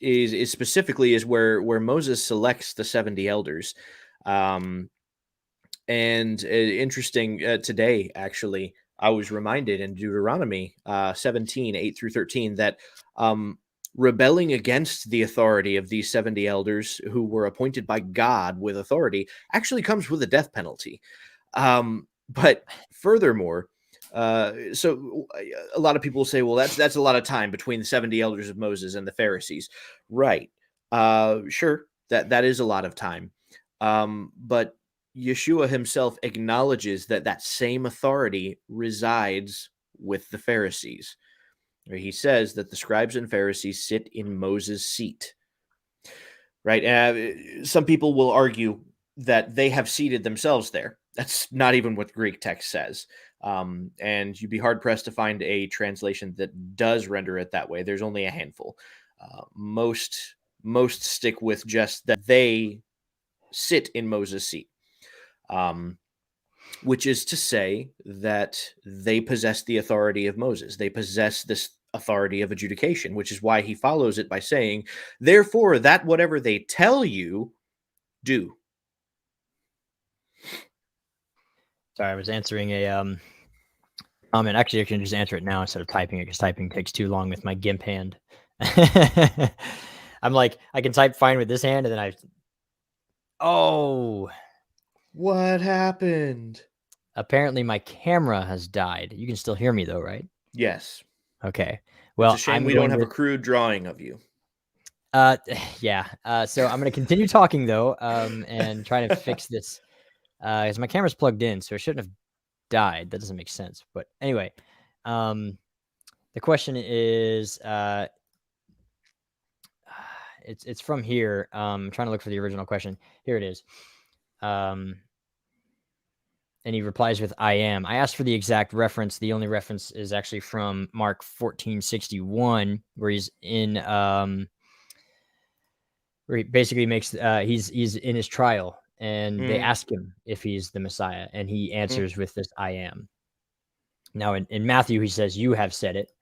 Is specifically is where Moses selects the 70 elders. And interesting, today, actually, I was reminded in Deuteronomy 17, 8 through 13, that rebelling against the authority of these 70 elders who were appointed by God with authority actually comes with a death penalty. But furthermore, so a lot of people say, well, that's a lot of time between the 70 elders of Moses and the Pharisees. Right. Sure, that is a lot of time. But Yeshua himself acknowledges that that same authority resides with the Pharisees. He says that the scribes and Pharisees sit in Moses' seat. Right? Some people will argue that they have seated themselves there. That's not even what the Greek text says. And you'd be hard-pressed to find a translation that does render it that way. There's only a handful. Most stick with just that they sit in Moses' seat. Which is to say that they possess the authority of Moses. They possess this authority of adjudication, which is why he follows it by saying, therefore, that whatever they tell you, do. Sorry, I was answering a comment. Actually, I can just answer it now instead of typing it, because typing takes too long with my GIMP hand. I'm like, I can type fine with this hand, and then What happened? Apparently my camera has died. You can still hear me though, right? Yes. Okay. Well, it's a shame we don't have a crude drawing of you. Yeah. So I'm going to continue talking though, and try to fix this, because my camera's plugged in, so it shouldn't have died. That doesn't make sense. But anyway, the question is, it's from here. I'm trying to look for the original question. Here it is. And he replies with, I am. I asked for the exact reference. The only reference is actually from Mark 14:61, where he's in, where he basically makes, he's in his trial, and they ask him if he's the Messiah, and he answers with this, I am. Now in Matthew, he says, you have said it.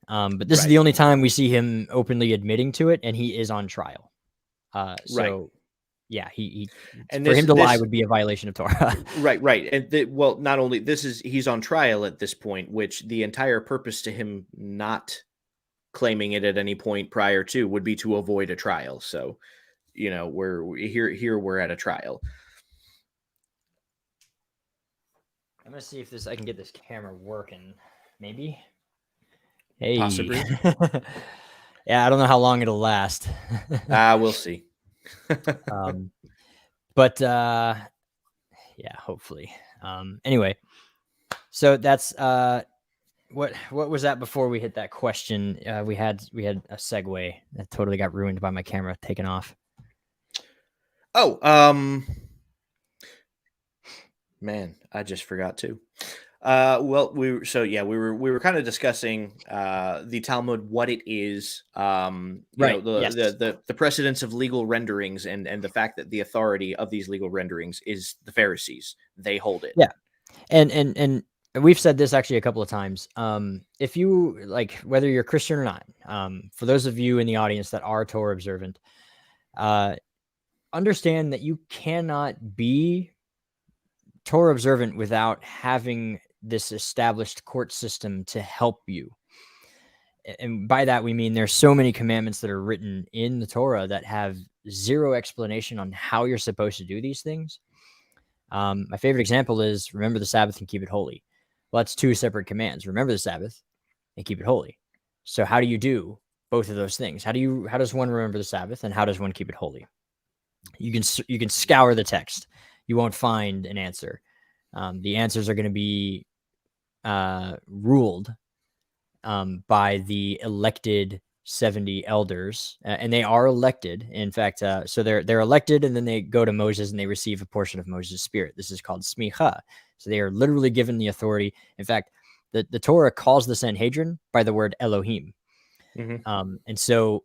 But this is the only time we see him openly admitting to it, and he is on trial. So yeah, he and for him to lie would be a violation of Torah. Right. And well, not only he's on trial at this point, which the entire purpose to him not claiming it at any point prior to would be to avoid a trial. So, we're here we're at a trial. I'm gonna see if I can get this camera working. Maybe. Hey. Possibly. Yeah, I don't know how long it'll last. We'll see. But yeah, hopefully. Anyway, so that's what was that before we hit that question? We had a segue that totally got ruined by my camera taking off. Man, I just forgot too. Well, we were kind of discussing the Talmud, what it is, the precedence of legal renderings, and the fact that the authority of these legal renderings is the Pharisees. They hold it. Yeah, and we've said this actually a couple of times. If you like, whether you're Christian or not, for those of you in the audience that are Torah observant, understand that you cannot be Torah observant without having this established court system to help you. And by that, we mean there's so many commandments that are written in the Torah that have zero explanation on how you're supposed to do these things. My favorite example is remember the Sabbath and keep it holy. Well, that's two separate commands. Remember the Sabbath and keep it holy. So how do you do both of those things? How does one remember the Sabbath, and how does one keep it holy? You can scour the text. You won't find an answer. The answers are going to be ruled by the elected 70 elders, and they are elected. In fact, so they're elected, and then they go to Moses and they receive a portion of Moses' spirit. This is called smicha. So they are literally given the authority. In fact, the Torah calls the Sanhedrin by the word Elohim. And so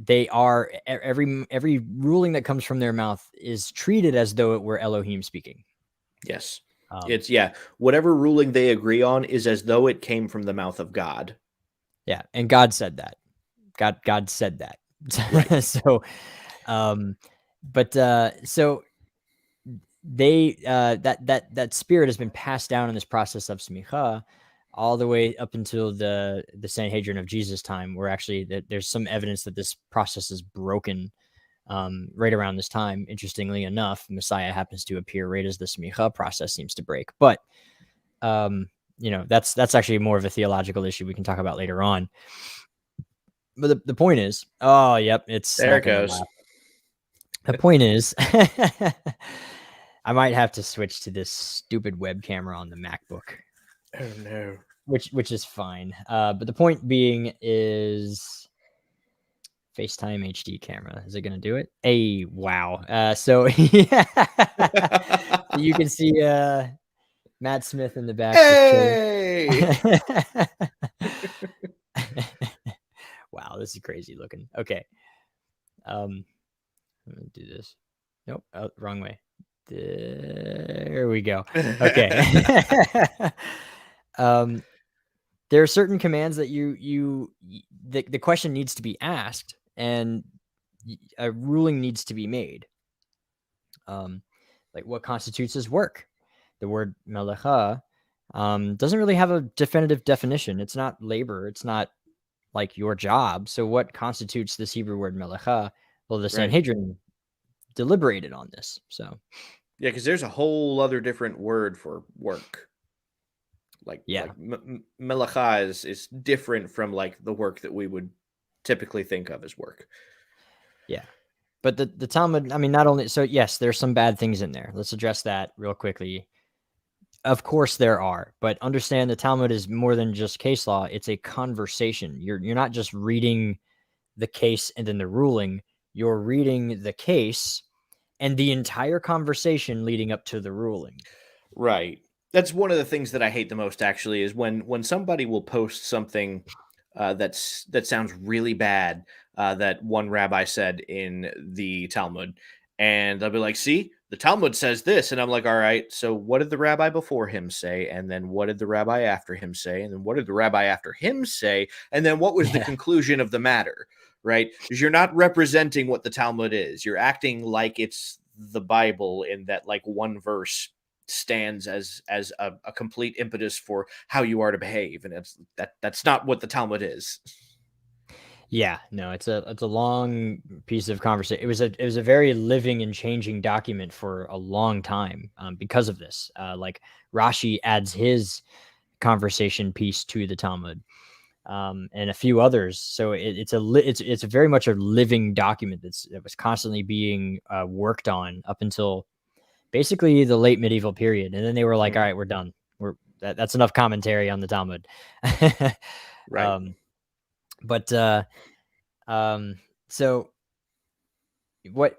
they are, every ruling that comes from their mouth is treated as though it were Elohim speaking. Yes. It's whatever ruling they agree on is as though it came from the mouth of God. Yeah, and God said that. God said that. Right. So, so they that spirit has been passed down in this process of smicha all the way up until the Sanhedrin of Jesus' time, where actually there's some evidence that this process is broken right around this time. Interestingly enough, Messiah happens to appear right as the smicha process seems to break. But that's actually more of a theological issue we can talk about later on. But the point is, oh, yep, it's there. It goes. The point is, I might have to switch to this stupid web camera on the MacBook. Oh no. Which is fine. But the point being is FaceTime HD camera. Is it going to do it? Hey, wow. So you can see Matt Smith in the back. Hey! Wow, this is crazy looking. Okay. I'm gonna do this. Nope, wrong way. There we go. Okay. There are certain commands that the question needs to be asked, and a ruling needs to be made. Like what constitutes as work? The word melecha doesn't really have a definitive definition. It's not labor. It's not like your job. So what constitutes this Hebrew word melecha? Well, the Sanhedrin deliberated on this. So yeah, because there's a whole other different word for work. Like melecha is different from like the work that we would typically think of as work. Yeah. But the Talmud, I mean, not only, so yes, there's some bad things in there. Let's address that real quickly. Of course there are, but understand the Talmud is more than just case law. It's a conversation. You're not just reading the case and then the ruling. You're reading the case and the entire conversation leading up to the ruling. Right. That's one of the things that I hate the most, actually, is when somebody will post something that sounds really bad that one rabbi said in the Talmud, and they'll be like, "See, the Talmud says this," and I'm like, "All right, so what did the rabbi before him say, and then what did the rabbi after him say, and then what did the rabbi after him say, and then what was the conclusion of the matter?" Right? Because you're not representing what the Talmud is. You're acting like it's the Bible in that like one verse stands as a complete impetus for how you are to behave, and that's not what the Talmud is. Yeah, no, it's a long piece of conversation. It was a very living and changing document for a long time because of this. Like Rashi adds his conversation piece to the Talmud, and a few others. So it's very much a living document that was constantly being worked on up until basically the late medieval period, and then they were like, "All right, we're done. That's enough commentary on the Talmud." Right. So what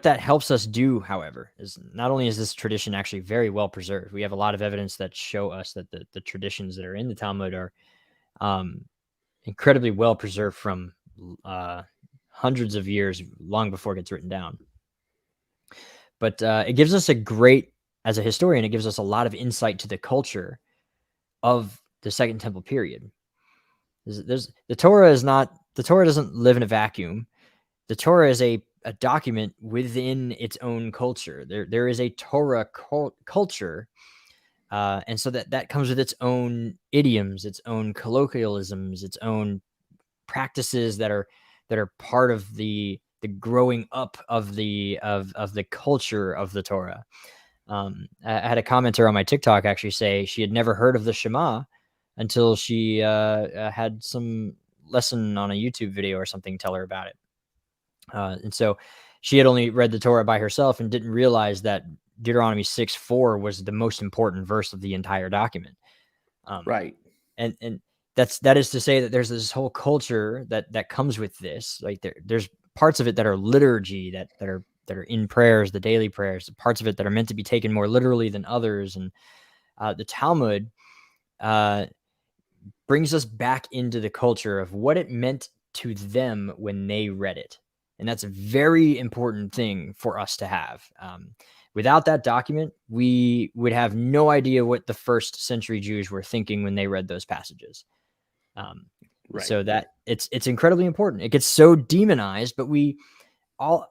that helps us do, however, is not only is this tradition actually very well preserved, we have a lot of evidence that show us that the traditions that are in the Talmud are incredibly well preserved from hundreds of years, long before it gets written down. But it gives us as a historian, it gives us a lot of insight to the culture of the Second Temple period. The Torah doesn't live in a vacuum. The Torah is a document within its own culture. There is a Torah culture, and so that comes with its own idioms, its own colloquialisms, its own practices that are part of the growing up of the culture of the Torah. I had a commenter on my TikTok actually say she had never heard of the Shema until she had some lesson on a YouTube video or something tell her about it. And so she had only read the Torah by herself and didn't realize that Deuteronomy 6:4 was the most important verse of the entire document. Right. And that is to say that there's this whole culture that comes with this. Like there's parts of it that are liturgy that are in prayers, the daily prayers, parts of it that are meant to be taken more literally than others. And the Talmud brings us back into the culture of what it meant to them when they read it. And that's a very important thing for us to have. Without that document, we would have no idea what the first century Jews were thinking when they read those passages. Right. So that it's incredibly important. It gets so demonized, but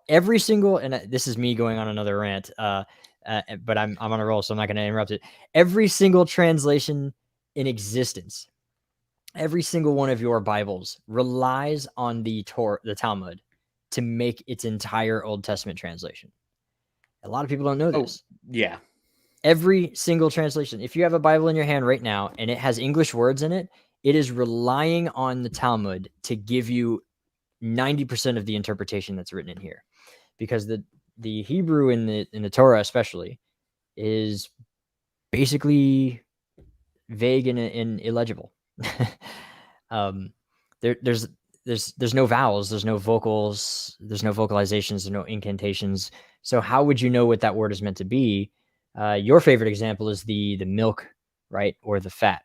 every single, and this is me going on another rant, but I'm on a roll, so I'm not going to interrupt it. Every single translation in existence, every single one of your Bibles relies on the Talmud to make its entire Old Testament translation. A lot of people don't know this. Yeah. Every single translation. If you have a Bible in your hand right now and it has English words in it, it is relying on the Talmud to give you 90% of the interpretation that's written in here, because the Hebrew in the Torah especially is basically vague and illegible. There's no vowels, there's no vocals, there's no vocalizations, there's no incantations. So how would you know what that word is meant to be? Your favorite example is the milk, right, or the fat.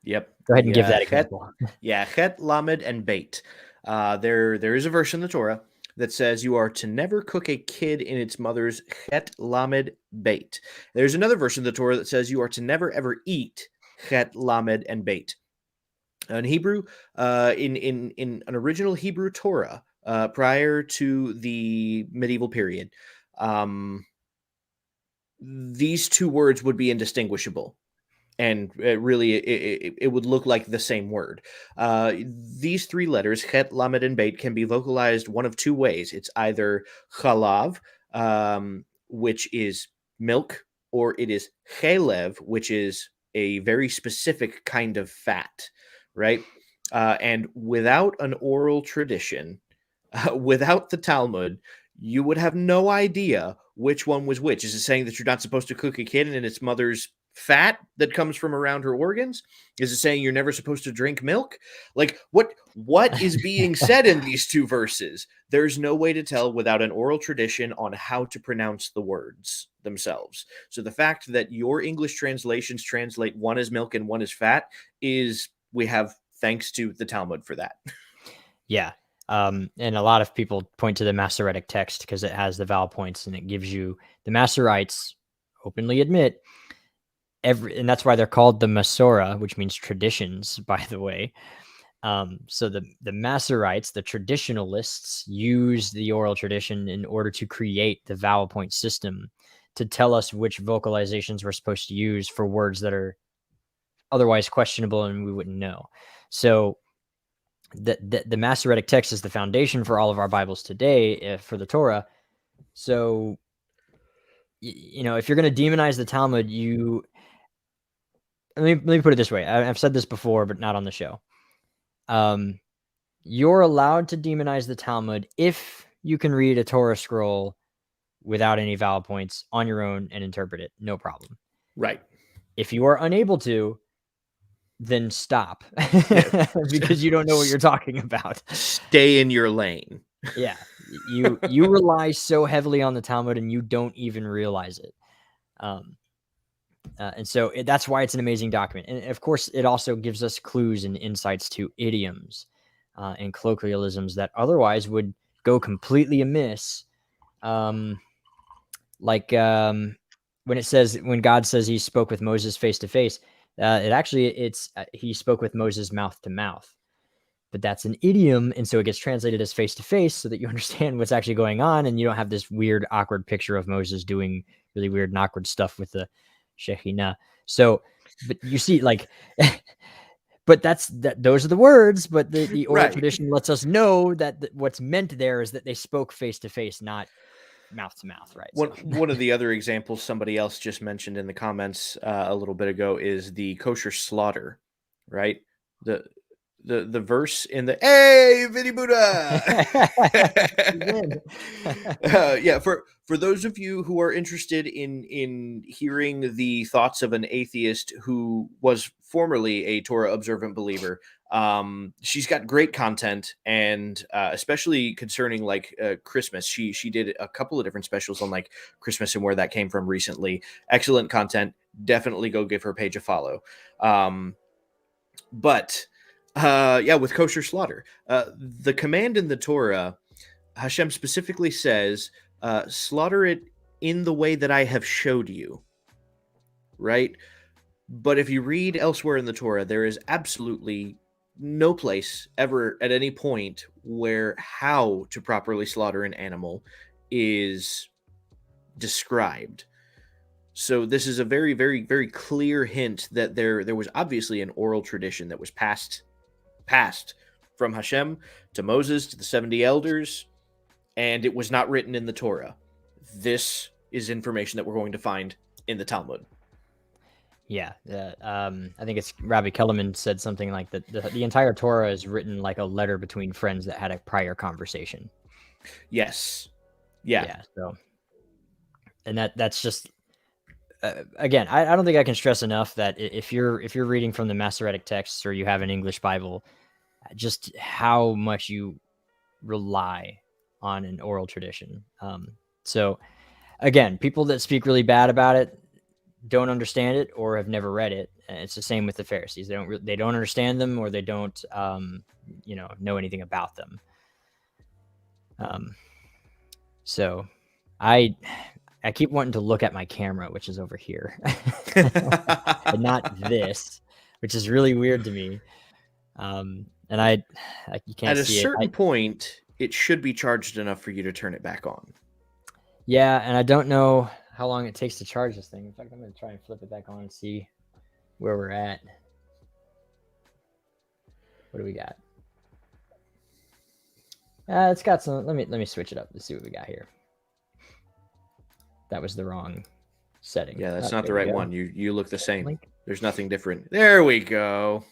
Yep. Go ahead and give that example. Chet, Lamed, and Bait. There is a verse in the Torah that says you are to never cook a kid in its mother's Chet, Lamed, Bait. There's another verse in the Torah that says you are to never ever eat Chet, Lamed, and Bait. In Hebrew, in an original Hebrew Torah prior to the medieval period, these two words would be indistinguishable. And it would look like the same word. These three letters, Chet, Lamed, and Beit, can be vocalized one of two ways. It's either chalav, which is milk, or it is chelev, which is a very specific kind of fat, right? And without an oral tradition, without the Talmud, you would have no idea which one was which. Is it saying that you're not supposed to cook a kid in its mother's fat that comes from around her organs? Is it saying you're never supposed to drink milk? Like what is being said in these two verses? There's no way to tell without an oral tradition on how to pronounce the words themselves. So the fact that your English translations translate one as milk and one as fat we have thanks to the Talmud for that. Yeah. And a lot of people point to the Masoretic text because it has the vowel points, and it gives you, the Masoretes openly admit and that's why they're called the Masorah, which means traditions, by the way. So the Masoretes, the traditionalists, use the oral tradition in order to create the vowel point system to tell us which vocalizations we're supposed to use for words that are otherwise questionable and we wouldn't know. So the Masoretic text is the foundation for all of our Bibles today for the Torah. So, if you're going to demonize the Talmud, let me put it this way. I've said this before, but not on the show. You're allowed to demonize the Talmud if you can read a Torah scroll without any vowel points on your own and interpret it. No problem. Right. If you are unable to, then stop because you don't know what you're talking about. Stay in your lane. Yeah. You rely so heavily on the Talmud and you don't even realize it. And so that's why it's an amazing document. And of course, it also gives us clues and insights to idioms and colloquialisms that otherwise would go completely amiss. When God says he spoke with Moses face to face, he spoke with Moses mouth to mouth. But that's an idiom, and so it gets translated as face to face so that you understand what's actually going on, and you don't have this weird, awkward picture of Moses doing really weird and awkward stuff with the Shekhinah. So, but you see, but those are the words, but the oral tradition lets us know that what's meant there is that they spoke face to face, not mouth to mouth, right? One of the other examples somebody else just mentioned in the comments a little bit ago is the kosher slaughter, right? the verse in the "Hey, Vinny Buddha." Yeah, for those of you who are interested in hearing the thoughts of an atheist who was formerly a Torah observant believer, she's got great content, and especially concerning like Christmas. She did a couple of different specials on like Christmas and where that came from recently. Excellent content. Definitely go give her page a follow. But yeah, with kosher slaughter, the command in the Torah, Hashem specifically says, slaughter it in the way that I have showed you, right? But if you read elsewhere in the Torah, there is absolutely no place ever at any point where how to properly slaughter an animal is described. So this is a very, very, very clear hint that there was obviously an oral tradition that was passed from Hashem to Moses to the 70 elders, and it was not written in the Torah. This is information that we're going to find in the Talmud. Yeah, I think it's Rabbi Kellerman said something like that. The entire Torah is written like a letter between friends that had a prior conversation. Yes. Yeah. Yeah. So, and that's just again, I don't think I can stress enough that if you're reading from the Masoretic texts or you have an English Bible, just how much you rely on an oral tradition. So, again, people that speak really bad about it don't understand it or have never read it. And it's the same with the Pharisees. They don't understand them, or they don't know anything about them. So I keep wanting to look at my camera, which is over here, and not this, which is really weird to me. And you can't at see a certain it. point, it should be charged enough for you to turn it back on. Yeah, and I don't know how long it takes to charge this thing. In fact, I'm going to try and flip it back on and see where we're at. What do we got? It's got some. Let me switch it up to see what we got here. That was the wrong setting. Yeah, that's not the right one. You look the same. Link. There's nothing different. There we go.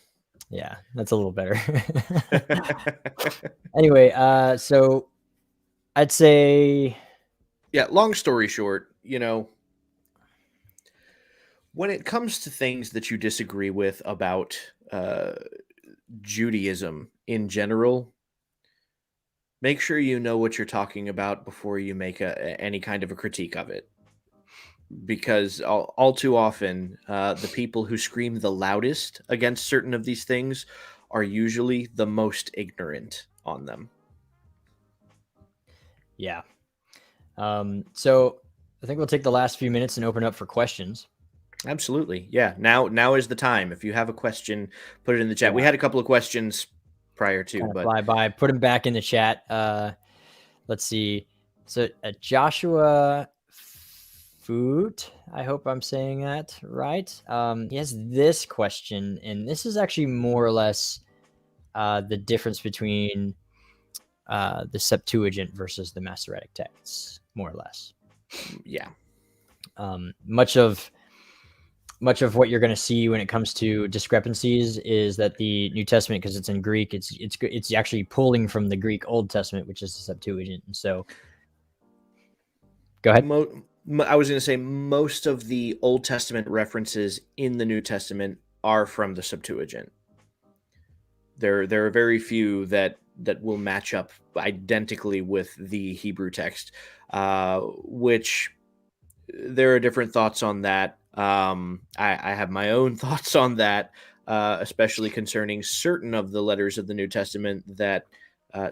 Yeah, that's a little better. Anyway, so I'd say, yeah, long story short, when it comes to things that you disagree with about Judaism in general, make sure you know what you're talking about before you make any kind of a critique of it. Because all too often, the people who scream the loudest against certain of these things are usually the most ignorant on them. Yeah. So I think we'll take the last few minutes and open up for questions. Absolutely. Yeah. Now is the time. If you have a question, put it in the chat. Yeah. We had a couple of questions prior to, but fly by. Put them back in the chat. Let's see. So Joshua Foot, I hope I'm saying that right. He has this question, and this is actually more or less the difference between the Septuagint versus the Masoretic texts, more or less. Yeah. Much of what you're going to see when it comes to discrepancies is that the New Testament, because it's in Greek, it's actually pulling from the Greek Old Testament, which is the Septuagint. And so, go ahead. I was going to say most of the Old Testament references in the New Testament are from the Septuagint. There are very few that will match up identically with the Hebrew text, which there are different thoughts on that. I have my own thoughts on that, especially concerning certain of the letters of the New Testament that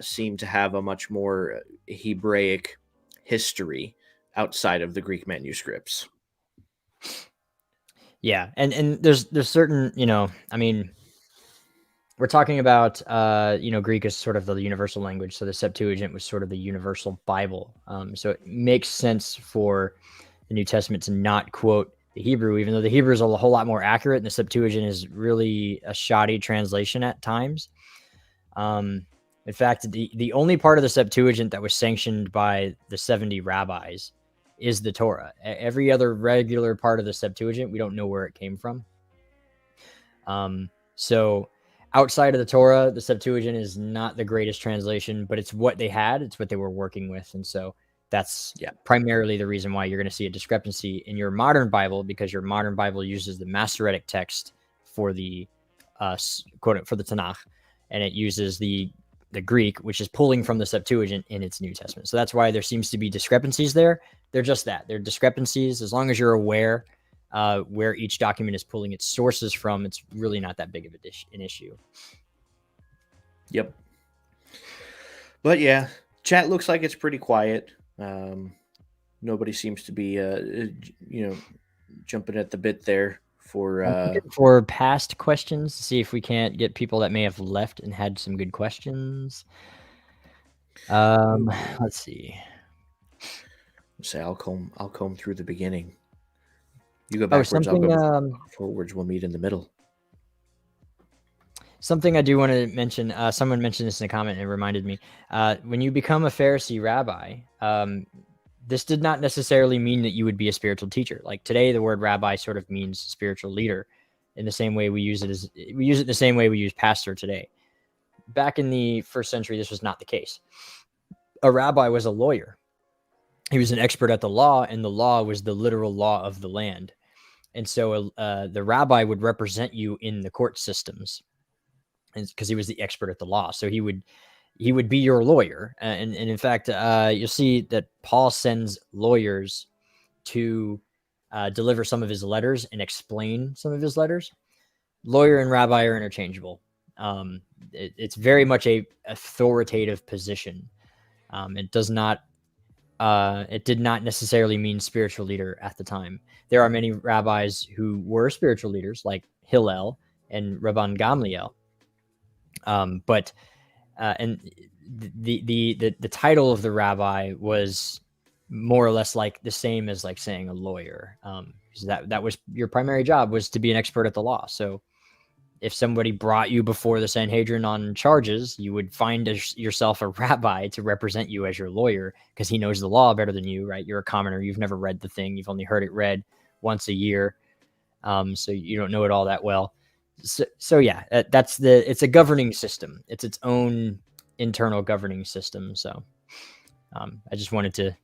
seem to have a much more Hebraic history outside of the Greek manuscripts. Yeah, and there's certain, I mean, we're talking about, Greek is sort of the universal language, so the Septuagint was sort of the universal Bible. So it makes sense for the New Testament to not quote the Hebrew, even though the Hebrew is a whole lot more accurate, and the Septuagint is really a shoddy translation at times. In fact, the only part of the Septuagint that was sanctioned by the 70 rabbis is the Torah. Every other regular part of the Septuagint, we don't know where it came from. So outside of the Torah, the Septuagint is not the greatest translation, but it's what they had. It's what they were working with. And so that's primarily the reason why you're going to see a discrepancy in your modern Bible, because your modern Bible uses the Masoretic text for the quote for the Tanakh, and it uses the Greek, which is pulling from the Septuagint in its New Testament. So that's why there seems to be discrepancies there. They're just that. They're discrepancies. As long as you're aware where each document is pulling its sources from, it's really not that big of an issue. Yep. But yeah, chat looks like it's pretty quiet. Nobody seems to be, jumping at the bit there for past questions to see if we can't get people that may have left and had some good questions. Let's see. Say I'll comb through the beginning. You go backwards, I'll go forwards. We'll meet in the middle. Something I do want to mention, someone mentioned this in a comment and it reminded me. When you become a Pharisee rabbi, this did not necessarily mean that you would be a spiritual teacher. Like today, the word rabbi sort of means spiritual leader in the same way we use it the same way we use pastor today. Back in the first century, this was not the case. A rabbi was a lawyer. He was an expert at the law, and the law was the literal law of the land. And so the rabbi would represent you in the court systems, because he was the expert at the law. So he would be your lawyer. And in fact, you'll see that Paul sends lawyers to deliver some of his letters and explain some of his letters. Lawyer and rabbi are interchangeable. It's very much a authoritative position. It did not necessarily mean spiritual leader at the time. There are many rabbis who were spiritual leaders, like Hillel and Rabban Gamliel. But the title of the rabbi was more or less like the same as like saying a lawyer. Because that was your primary job, was to be an expert at the law. So if somebody brought you before the Sanhedrin on charges, you would find yourself a rabbi to represent you as your lawyer, because he knows the law better than you, right? You're a commoner. You've never read the thing. You've only heard it read once a year. So you don't know it all that well. So yeah, it's a governing system. It's its own internal governing system. So I just wanted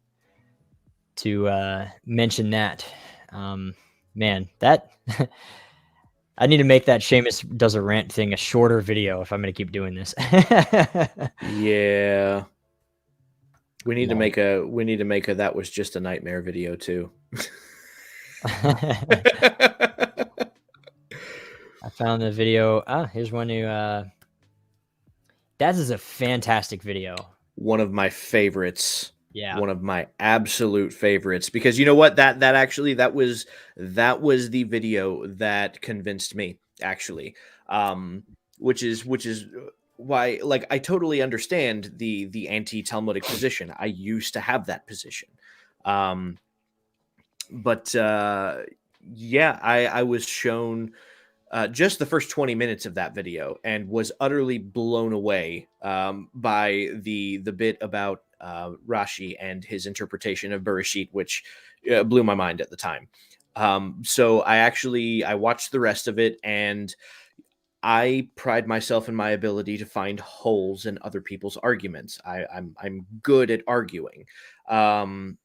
to mention that. Man, that I need to make that Seamus does a rant thing a shorter video if I'm going to keep doing this. Yeah. We need to make a that was just a nightmare video too. I found the video. Here's one new. That is a fantastic video. One of my favorites. Yeah. One of my absolute favorites, because you know what, that was the video that convinced me, actually. Which is why, like, I totally understand the anti-Talmudic position. I used to have that position. But yeah, I was shown just the first 20 minutes of that video and was utterly blown away by the bit about Rashi and his interpretation of Bereshit, which blew my mind at the time. So I watched the rest of it, and I pride myself in my ability to find holes in other people's arguments. I'm good at arguing, and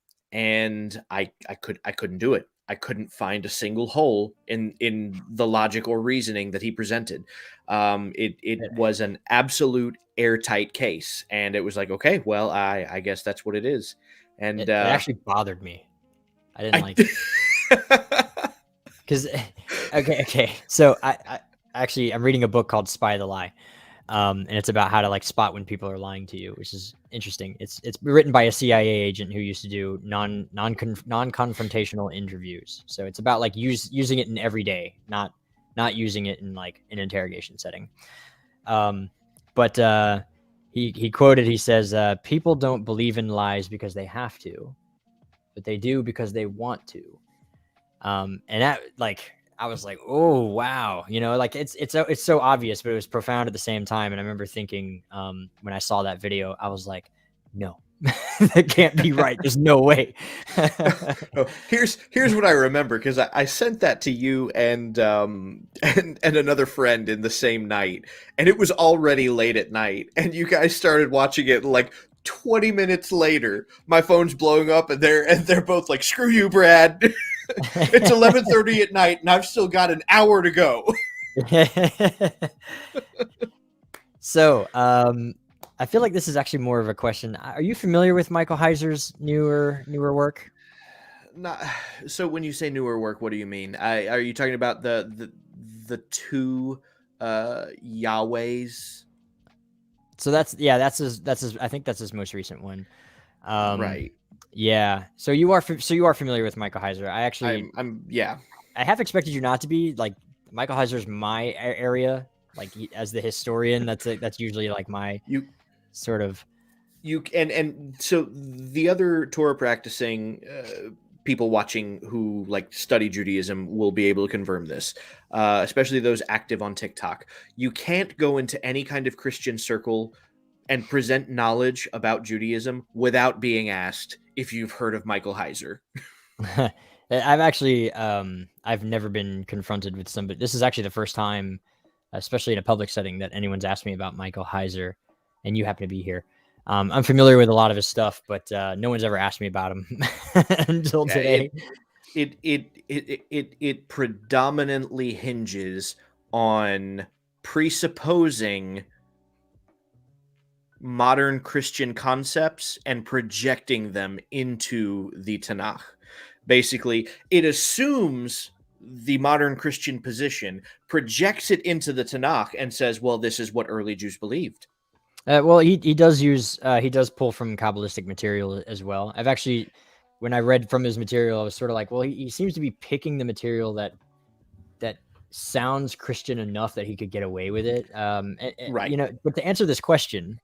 I couldn't do it. I couldn't find a single hole in the logic or reasoning that he presented. It was an absolute airtight case, and it was like, okay, well, I guess that's what it is. And it actually bothered me. I didn't like it. Because okay. So I'm reading a book called Spy the Lie. And it's about how to like spot when people are lying to you, which is interesting. It's written by a CIA agent who used to do non-confrontational interviews. So it's about like using it in everyday, not using it in like an interrogation setting. But he quoted, he says, people don't believe in lies because they have to, but they do because they want to. And that, like, I was like, oh, wow. You know, like it's so obvious, but it was profound at the same time. And I remember thinking, when I saw that video, I was like, no, That can't be right. There's no way. Oh, here's what I remember, because I sent that to you and and another friend in the same night, and it was already late at night, and you guys started watching it like 20 minutes later. My phone's blowing up, and they're both like, "Screw you, Brad." It's 11:30 at night, and I've still got an hour to go. So, I feel like this is actually more of a question. Are you familiar with Michael Heiser's newer work? Not, so when you say newer work, what do you mean? Are you talking about the two Yahwehs? So that's his I think that's his most recent one. Right. Yeah. So you are familiar with Michael Heiser. I actually I'm yeah. I have expected you not to be. Like, Michael Heiser's my area. Like, as the historian, that's usually like my sort of. You and so the other Torah practicing people watching who like study Judaism will be able to confirm this, especially those active on TikTok. You can't go into any kind of Christian circle and present knowledge about Judaism without being asked if you've heard of Michael Heiser. I've actually I've never been confronted with somebody. This is actually the first time, especially in a public setting, that anyone's asked me about Michael Heiser, and you happen to be here. I'm familiar with a lot of his stuff, but no one's ever asked me about him until today. It predominantly hinges on presupposing modern Christian concepts and projecting them into the Tanakh. Basically, it assumes the modern Christian position, projects it into the Tanakh, and says, well, this is what early Jews believed. Well, he does use he does pull from Kabbalistic material as well. I've actually, when I read from his material, I was sort of like, well, he seems to be picking the material that sounds Christian enough that he could get away with it. Right. You know, but to answer this question,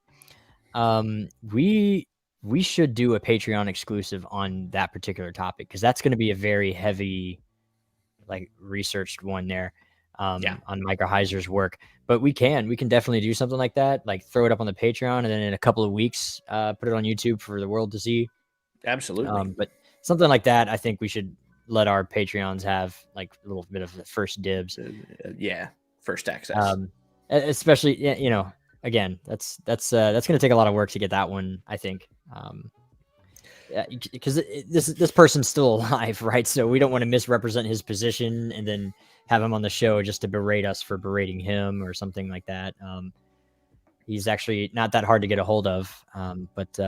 we should do a Patreon exclusive on that particular topic, because that's going to be a very heavy, like, researched one there. On Michael Heiser's work. But we can definitely do something like that, like throw it up on the Patreon, and then in a couple of weeks put it on YouTube for the world to see. Absolutely. But something like that, I think we should let our Patreons have like a little bit of the first dibs. First access. Especially, you know, again, that's going to take a lot of work to get that one, I think. Because this person's still alive, right? So we don't want to misrepresent his position and then have him on the show just to berate us for berating him or something like that. He's actually not that hard to get a hold of. But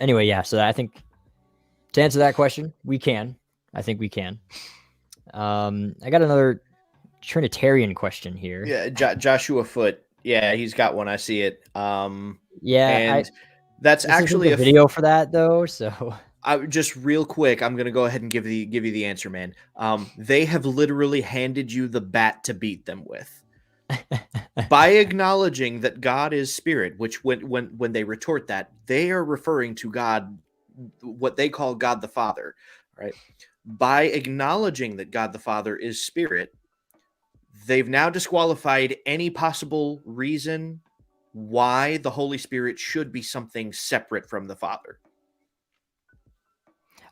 anyway, yeah. So I think to answer that question, I think we can. I got another Trinitarian question here. Yeah, Joshua Foote. Yeah, he's got one. I see it. And that's actually a video for that, though. So just real quick, I'm gonna go ahead and give you the answer, man. They have literally handed you the bat to beat them with. By acknowledging that God is spirit, which when they retort that, they are referring to God, what they call God the Father, right? By acknowledging that God the Father is spirit, they've now disqualified any possible reason why the Holy Spirit should be something separate from the Father.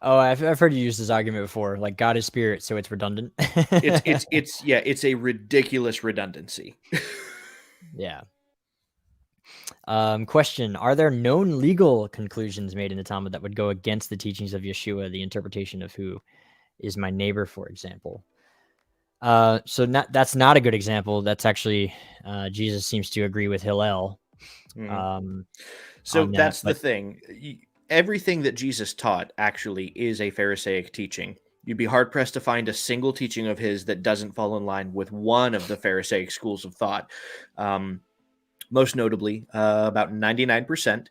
Oh, I've heard you use this argument before. Like, God is spirit, so it's redundant. It's a ridiculous redundancy. Yeah. Question: are there known legal conclusions made in the Talmud that would go against the teachings of Yeshua, the interpretation of who is my neighbor, for example? So that's not a good example. That's actually Jesus seems to agree with Hillel. So that's the thing. Everything that Jesus taught actually is a Pharisaic teaching. You'd be hard-pressed to find a single teaching of his that doesn't fall in line with one of the Pharisaic schools of thought. Most notably, about 99%,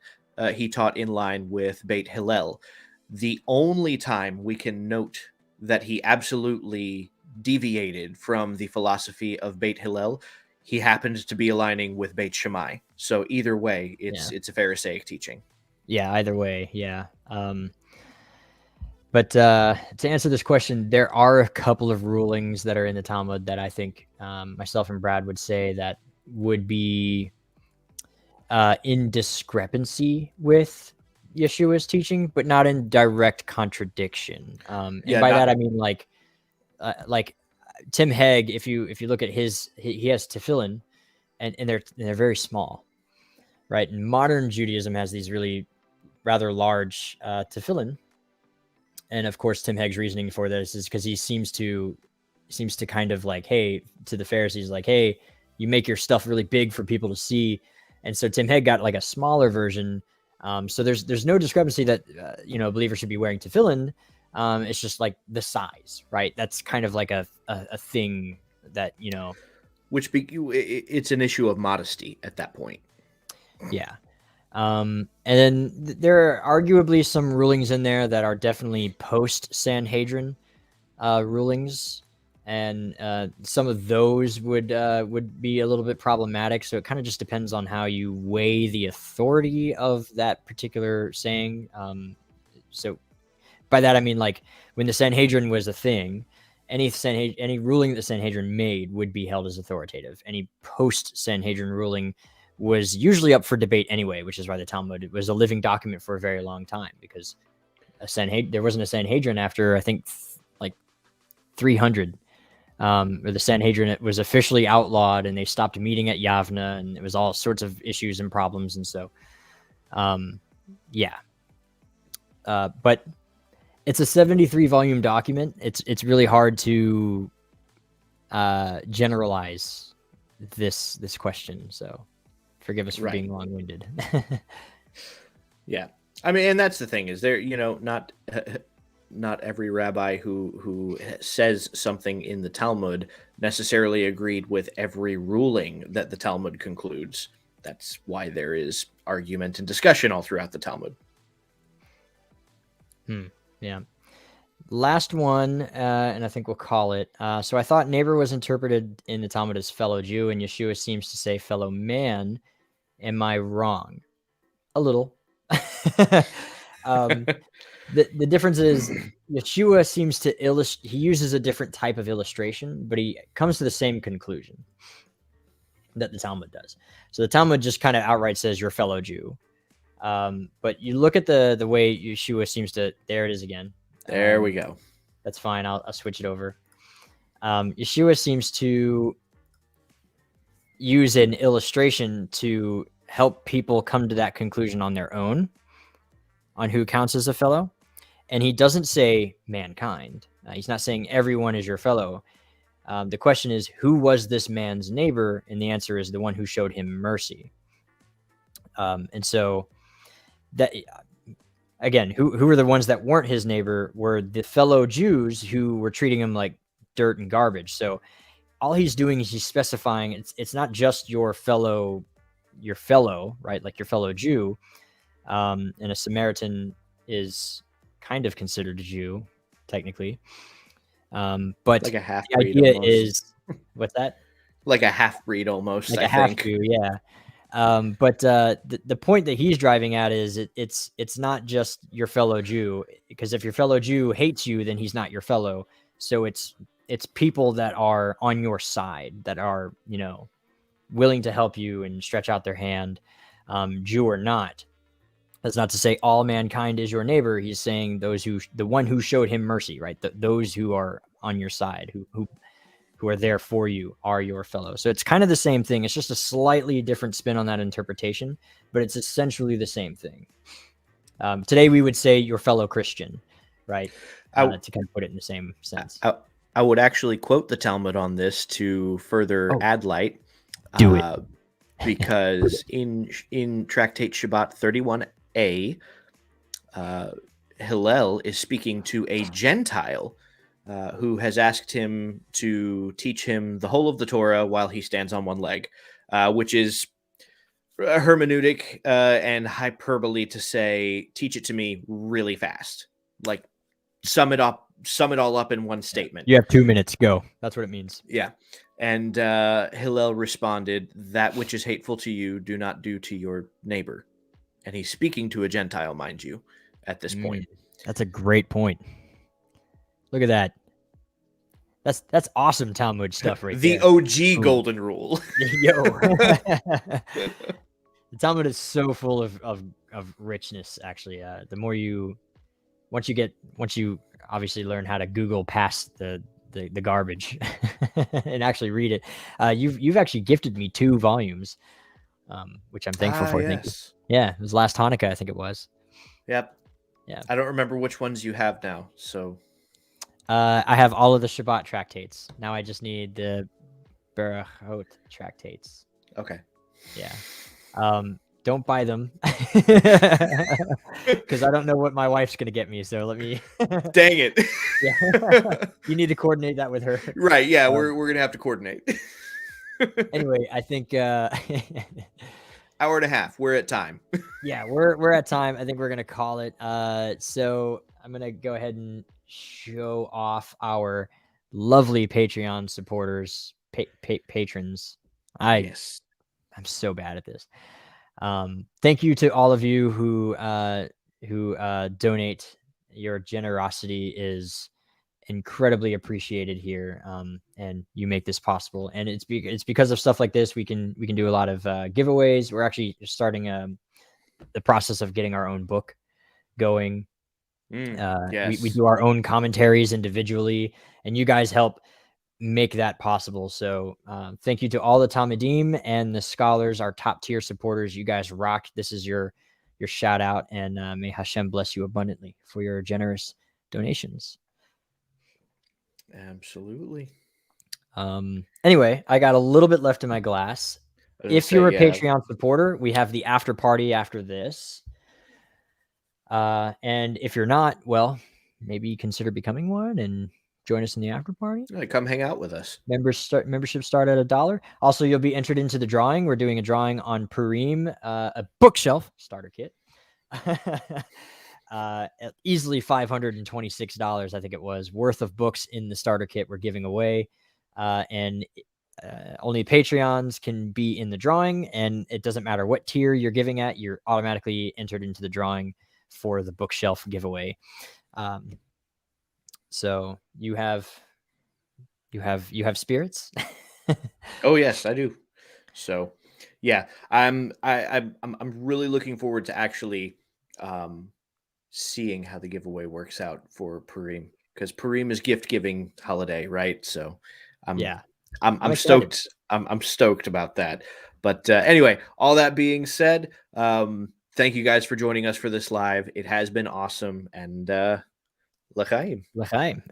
he taught in line with Beit Hillel. The only time we can note that he absolutely deviated from the philosophy of Beit Hillel, he happened to be aligning with Beit Shammai. So either way, it's a Pharisaic teaching. Yeah, either way, yeah. But to answer this question, there are a couple of rulings that are in the Talmud that I think myself and Brad would say that would be in discrepancy with Yeshua's teaching, but not in direct contradiction. And by that I mean like Tim Hegg. If you look at he has tefillin, and they're very small, right? And modern Judaism has these really rather large tefillin, and of course Tim Hegg's reasoning for this is because he seems to kind of like, hey, to the Pharisees, like, hey, you make your stuff really big for people to see, and so Tim Hegg got like a smaller version. So there's no discrepancy that believers should be wearing tefillin. It's just like the size, right? That's kind of like a thing that it's an issue of modesty at that point. Yeah. And then there are arguably some rulings in there that are definitely post-Sanhedrin rulings, and some of those would be a little bit problematic. So it kind of just depends on how you weigh the authority of that particular saying. So by that I mean, like, when the Sanhedrin was a thing, any ruling that the Sanhedrin made would be held as authoritative. Any post-Sanhedrin ruling was usually up for debate anyway, which is why the Talmud was a living document for a very long time, because there wasn't a Sanhedrin after, I think, like 300, or the Sanhedrin, it was officially outlawed and they stopped meeting at Yavna, and it was all sorts of issues and problems. And so, but it's a 73 volume document. It's really hard to generalize this question. So forgive us for being long-winded. Yeah. I mean, and that's the thing, is there, not every rabbi who says something in the Talmud necessarily agreed with every ruling that the Talmud concludes. That's why there is argument and discussion all throughout the Talmud. Yeah. Last one, and I think we'll call it. So I thought neighbor was interpreted in the Talmud as fellow Jew, and Yeshua seems to say fellow man. Am I wrong? A little. The difference is Yeshua seems to he uses a different type of illustration, but he comes to the same conclusion that the Talmud does. So the Talmud just kind of outright says your fellow Jew. But you look at the way Yeshua seems to, there it is again. There we go. That's fine. I'll switch it over. Yeshua seems to use an illustration to help people come to that conclusion on their own, on who counts as a fellow. And he doesn't say mankind. He's not saying everyone is your fellow. The question is, who was this man's neighbor? And the answer is the one who showed him mercy. And so that, again, who were the ones that weren't his neighbor were the fellow Jews who were treating him like dirt and garbage. So all he's doing is he's specifying it's not just your fellow, right? Like your fellow Jew. And a Samaritan is kind of considered a Jew, technically. But like a half the idea is, what's that? Like a half-breed almost, like I a half think. Jew, yeah. But the point that he's driving at is it's not just your fellow Jew, because if your fellow Jew hates you, then he's not your fellow. So it's people that are on your side, that are, willing to help you and stretch out their hand, Jew or not. That's not to say all mankind is your neighbor. He's saying the one who showed him mercy, right? Those who are on your side, who are there for you, are your fellow. So it's kind of the same thing. It's just a slightly different spin on that interpretation, but it's essentially the same thing. Today we would say your fellow Christian, right? To kind of put it in the same sense. I would actually quote the Talmud on this to further add light. Do it. Because in Tractate Shabbat 31a, Hillel is speaking to a Gentile who has asked him to teach him the whole of the Torah while he stands on one leg, which is a hermeneutic and hyperbole to say, teach it to me really fast. Like, sum it all up in one statement. You have 2 minutes, go. That's what it means. Yeah. And Hillel responded, that which is hateful to you, do not do to your neighbor. And he's speaking to a Gentile, mind you, at this point. That's a great point. Look at that. That's awesome Talmud stuff right there. The OG golden rule. Yo. The Talmud is so full of richness. Actually, the more once you obviously learn how to Google past the garbage and actually read it, you've actually gifted me 2 volumes, which I'm thankful for. Thank you. Yes. Yeah, it was last Hanukkah, I think it was. Yep. Yeah. I don't remember which ones you have now. So I have all of the Shabbat tractates. Now I just need the Berachot tractates. okay. Yeah. Don't buy them because I don't know what my wife's gonna get me. So let me. Dang it. Yeah. You need to coordinate that with her. Right. Yeah, we're gonna have to coordinate. Anyway, I think hour and a half. We're at time. yeah, we're at time. I think we're gonna call it. So I'm gonna go ahead and show off our lovely Patreon supporters, patrons. Yes. I'm so bad at this. Thank you to all of you who donate. Your generosity is incredibly appreciated here, and you make this possible. And it's because of stuff like this we can do a lot of giveaways. We're actually starting the process of getting our own book going. Yes. We do our own commentaries individually, and you guys help make that possible. So thank you to all the Talmudim and the scholars, our top tier supporters. You guys rock. This is your shout out, and may Hashem bless you abundantly for your generous donations. Absolutely. Anyway, I got a little bit left in my glass. If you're a Patreon supporter, we have the after party after this. And if you're not, well, maybe consider becoming one and join us in the after party. Come hang out with us. Membership start at $1. Also, you'll be entered into the drawing. We're doing a drawing on Purim, a bookshelf starter kit. Easily $526, I think it was, worth of books in the starter kit we're giving away. And only Patreons can be in the drawing, and it doesn't matter what tier you're giving at, you're automatically entered into the drawing for the bookshelf giveaway. So you have spirits. Oh yes, I do. So yeah, I'm really looking forward to actually seeing how the giveaway works out for Purim, because Purim is gift giving holiday, right? So I'm stoked. I'm stoked about that. But anyway, all that being said, thank you guys for joining us for this live. It has been awesome, and l'chaim. L'chaim.